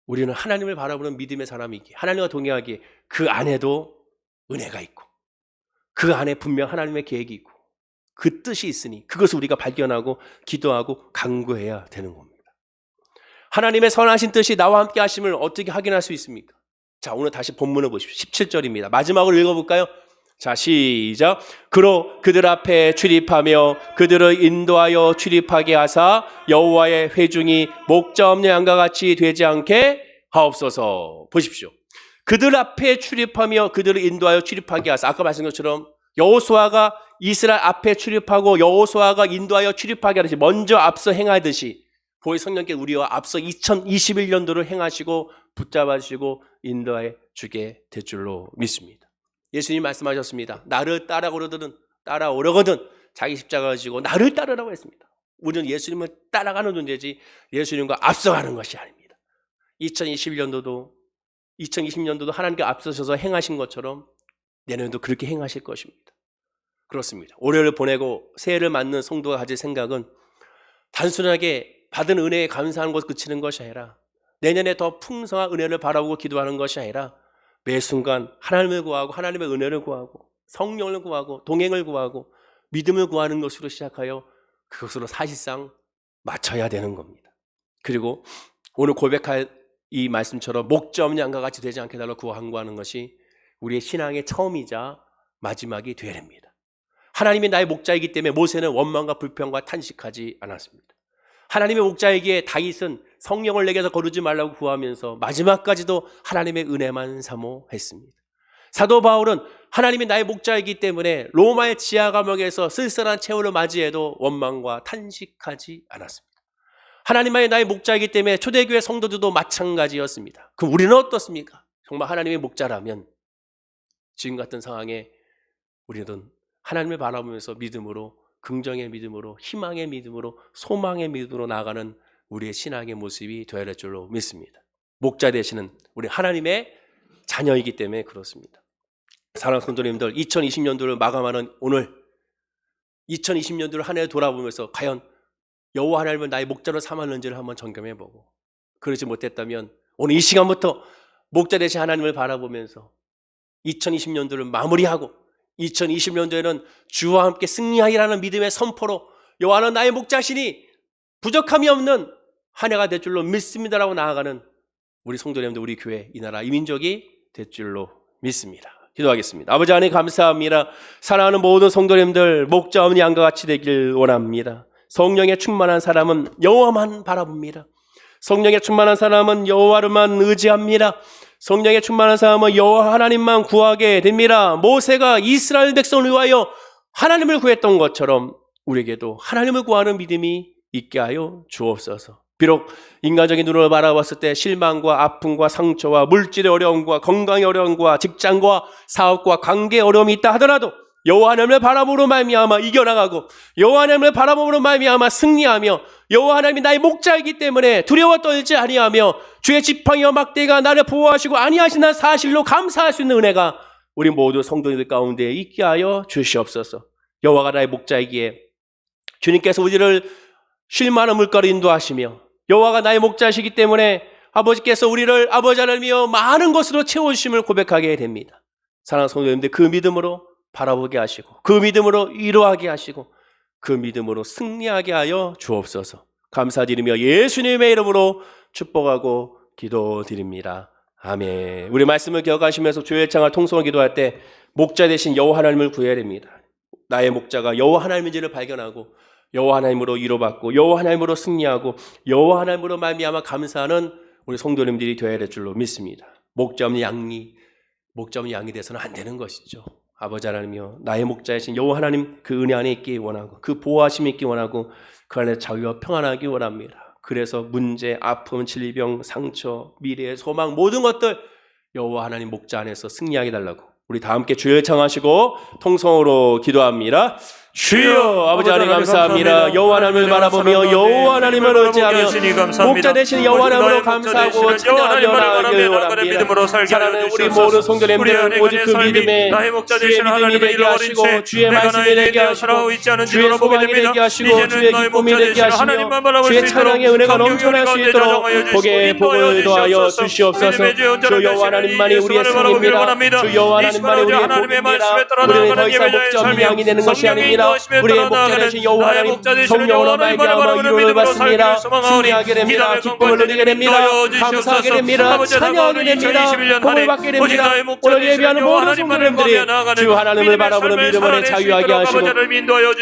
우리는 하나님을 바라보는 믿음의 사람이기에 하나님과 동행하기에 그 안에도 은혜가 있고 그 안에 분명 하나님의 계획이 있고 그 뜻이 있으니 그것을 우리가 발견하고 기도하고 간구해야 되는 겁니다. 하나님의 선하신 뜻이 나와 함께 하심을 어떻게 확인할 수 있습니까? 자, 오늘 다시 본문을 보십시오. 17절입니다. 마지막으로 읽어볼까요? 자, 시작. 그로 그들 앞에 출입하며 그들을 인도하여 출입하게 하사 여호와의 회중이 목자 없는 양과 같이 되지 않게 하옵소서. 보십시오. 그들 앞에 출입하며 그들을 인도하여 출입하게 하사, 아까 말씀드린 것처럼 여호수아가 이스라엘 앞에 출입하고 여호수아가 인도하여 출입하게 하듯이 먼저 앞서 행하듯이 보혜 성령께서 우리와 앞서 2021년도를 행하시고 붙잡아주시고 인도해 주게 될 줄로 믿습니다. 예수님 말씀하셨습니다. 나를 따라오려거든 자기 십자가를 지고 나를 따르라고 했습니다. 우리는 예수님을 따라가는 존재지 예수님과 앞서가는 것이 아닙니다. 2020년도도 하나님께 앞서셔서 행하신 것처럼 내년에도 그렇게 행하실 것입니다. 그렇습니다. 올해를 보내고 새해를 맞는 성도가 가질 생각은 단순하게 받은 은혜에 감사하는 것 그치는 것이 아니라 내년에 더 풍성한 은혜를 바라보고 기도하는 것이 아니라 매 순간 하나님을 구하고 하나님의 은혜를 구하고 성령을 구하고 동행을 구하고 믿음을 구하는 것으로 시작하여 그것으로 사실상 맞춰야 되는 겁니다. 그리고 오늘 고백할 이 말씀처럼 목자 없는 양과 같이 되지 않게 달라고 구하는 것이 우리의 신앙의 처음이자 마지막이 되어야 됩니다. 하나님이 나의 목자이기 때문에 모세는 원망과 불평과 탄식하지 않았습니다. 하나님의 목자에게 다윗은 성령을 내게서 거르지 말라고 구하면서 마지막까지도 하나님의 은혜만 사모했습니다. 사도 바울은 하나님이 나의 목자이기 때문에 로마의 지하 감옥에서 쓸쓸한 최후를 맞이해도 원망과 탄식하지 않았습니다. 하나님만이 나의 목자이기 때문에 초대교회 성도들도 마찬가지였습니다. 그럼 우리는 어떻습니까? 정말 하나님의 목자라면 지금 같은 상황에 우리는 하나님을 바라보면서 믿음으로, 긍정의 믿음으로, 희망의 믿음으로, 소망의 믿음으로 나아가는 우리의 신앙의 모습이 되어야 될 줄로 믿습니다. 목자 되시는 우리 하나님의 자녀이기 때문에 그렇습니다. 사랑하는 성도님들, 2020년도를 마감하는 오늘 2020년도를 한 해 돌아보면서 과연 여호와 하나님을 나의 목자로 삼았는지를 한번 점검해보고, 그러지 못했다면 오늘 이 시간부터 목자 되신 하나님을 바라보면서 2020년도를 마무리하고 2020년도에는 주와 함께 승리하리라는 믿음의 선포로 여호와는 나의 목자시니 부족함이 없는 한 해가 될 줄로 믿습니다라고 나아가는 우리 성도님들, 우리 교회, 이 나라, 이 민족이 될 줄로 믿습니다. 기도하겠습니다. 아버지 하나님 감사합니다. 사랑하는 모든 성도님들 목자 없는 양과 같이 되길 원합니다. 성령에 충만한 사람은 여호와만 바라봅니다. 성령에 충만한 사람은 여호와를만 의지합니다. 성령에 충만한 사람은 여호와 하나님만 구하게 됩니다. 모세가 이스라엘 백성을 위하여 하나님을 구했던 것처럼 우리에게도 하나님을 구하는 믿음이 있게 하여 주옵소서. 비록 인간적인 눈으로 바라봤을 때 실망과 아픔과 상처와 물질의 어려움과 건강의 어려움과 직장과 사업과 관계의 어려움이 있다 하더라도 여호와 하나님을 바라보므로 말미암아 이겨나가고 여호와 하나님을 바라보므로 말미암아 승리하며 여호와 하나님이 나의 목자이기 때문에 두려워 떨지 아니하며 주의 지팡이와 막대가 나를 보호하시고 아니하시는 사실로 감사할 수 있는 은혜가 우리 모두 성도들 가운데 있게 하여 주시옵소서. 여호와가 나의 목자이기에 주님께서 우리를 쉴만한 물가로 인도하시며 여호와가 나의 목자시기 때문에 아버지께서 우리를 아버지 하나님이여 많은 것으로 채워주심을 고백하게 됩니다. 사랑하는 성도님들, 그 믿음으로 바라보게 하시고 그 믿음으로 위로하게 하시고 그 믿음으로 승리하게 하여 주옵소서. 감사드리며 예수님의 이름으로 축복하고 기도드립니다. 아멘. 우리 말씀을 기억하시면서 주의 창을 통성을 기도할 때 목자 되신 여호와 하나님을 구해야 됩니다. 나의 목자가 여호와 하나님인지를 발견하고 여호와 하나님으로 위로받고 여호와 하나님으로 승리하고 여호와 하나님으로 말미암아 감사하는 우리 성도님들이 되어야 될 줄로 믿습니다. 목자 없는 양이 돼서는 안 되는 것이죠. 아버지 하나님이여, 나의 목자이신 여호와 하나님 그 은혜 안에 있기 원하고 그 보호하심이 있기 원하고 그 안에 자유와 평안하기 원합니다. 그래서 문제, 아픔, 질병, 상처, 미래의 소망 모든 것들 여호와 하나님 목자 안에서 승리하게 달라고 우리 다 함께 주여 청하시고 통성으로 기도합니다. 주여 아버지 하나님 감사합니다. 여호와 하나님을 바라보며 여호와 하나님을 의지하며 목자 되신 여호와 하나님으로 감사하고 찬양하며 나아가길 원합니다. 사랑하는 우리 모든 성도님들 오직 그 믿음에 주의 믿음이 되게 하시고 주의 말씀이 되게 하시고 주의 소망이 되게 하시고 주의 기쁨이 되게 하시며 주의 찬양의 은혜가 넘쳐날 수 있도록 복의 복을 더하여 주시옵소서. 주 여호와 하나님만이 우리의 승리입니다. 주 여호와 하나님만이 우리의 복입니다. 우리는 더 이상 목자 없는 양이 되는 것이 아닙니다. 믿습니다. 우리의 목자 되신 여호와 하나님 성령으로 말미암아 이루를 받습니다. 승리하게 됩니다. 기쁨을 누리게 됩니다. 감사하게 됩니다. 찬양하게 됩니다. 복을 받게 됩니다. 오늘 예배하는 모든 성도님들이 주 하나님을 바라보는 믿음 안에 자유하게 하시고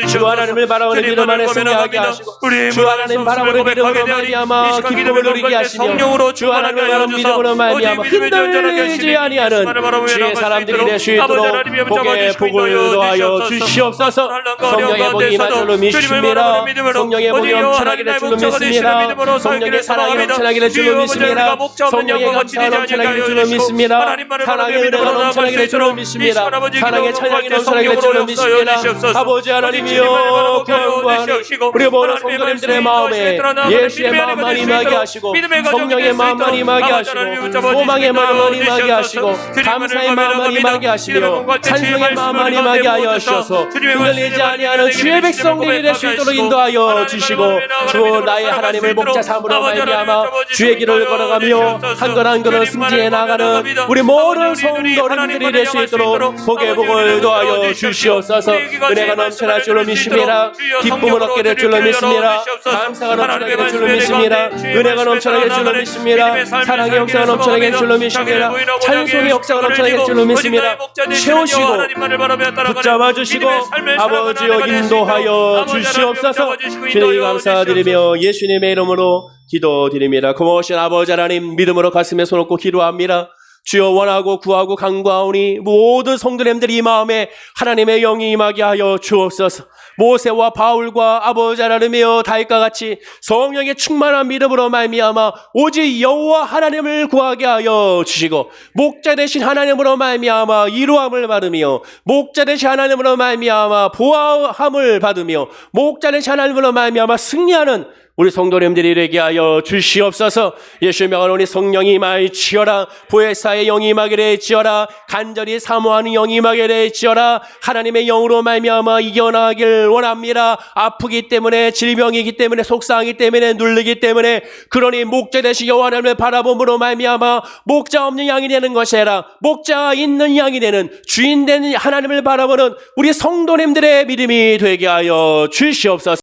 주 하나님을 바라보는 믿음 안에 승리하게 하시고 주 하나님 바라보는 믿음으로 말미암아 기쁨을 누리게 하시며 주 하나님을 바라보는 믿음으로 말미암아 흔들리지 아니하는 주의 사람들이 될 수 있도록 복에 복을 더하여 주시옵소서. 성령의 복이 임할 줄로 믿습니다. 성령의 복이 넘쳐나게 될 줄로 믿습니다. 성령의 사랑이 넘쳐나게 될 줄로 믿습니다. 성령의 감사가 넘쳐나게 될 줄로 믿습니다. 사랑의 은혜가 넘쳐나게 될 줄로 믿습니다. 사랑의 찬양이 넘쳐나게 될 줄로 믿습니다. 아버지 하나님이여 구원하니 우리 모든 성도님들의 마음에 예수의 마음만 임하게 하시고 성령의 마음만 임하게 하시고 소망의 마음만 임하게 하시고 감사의 마음만 임하게 하시며 찬송의 마음만 임하게 하여 주셔서 흔들리지 아니하는 주의 백성들이 될 수 있도록 인도하여 주시고 주 나의 하나님을 목자 삼으로 말미암아 주의 길을 걸어가며 한 걸 한 걸음 승진해 나가는 우리 모든 성도님들이 될 수 있도록 복의 복을 더하여 주시옵소서. 은혜가 넘쳐날 줄로 믿습니다. 기쁨을 얻게 될 줄로 믿습니다. 감사가 넘쳐나게 될 줄로 믿습니다. 은혜가 넘쳐나게 될 줄로 믿습니다. 사랑의 역사가 넘쳐나게 될 줄로 믿습니다. 찬송의 역사가 넘쳐나게 될 줄로 믿습니다. 채우시고 붙잡아 주시고 아버지여 인도하여 주시옵소서. 주님 감사드리며 예수님의 이름으로 기도드립니다. 고마우신 아버지 하나님 믿음으로 가슴에 손 얹고 기도합니다. 주여 원하고 구하고 간구하오니 모든 성도님들이 이 마음에 하나님의 영이 임하게 하여 주옵소서. 모세와 바울과 아버지 하나님이여 다윗과 같이 성령의 충만한 믿음으로 말미암아 오직 여호와 하나님을 구하게 하여 주시고 목자 되신 하나님으로 말미암아 이루함을 받으며 목자 되신 하나님으로 말미암아 보호함을 받으며 목자 되신 하나님으로 말미암아 승리하는 우리 성도님들이 되게 하여 주시옵소서. 예수의 명하노니 성령이 임하시어라. 보혜사의 영이 임하게 되지어라. 간절히 사모하는 영이 임하게 되지어라. 하나님의 영으로 말미암아 이겨나가길 원합니다. 아프기 때문에 질병이기 때문에 속상하기 때문에 눌리기 때문에 그러니 목자 되신 여호와 하나님을 바라봄으로 말미암아 목자 없는 양이 되는 것이 아니라 목자가 있는 양이 되는 주인 되는 하나님을 바라보는 우리 성도님들의 믿음이 되게 하여 주시옵소서.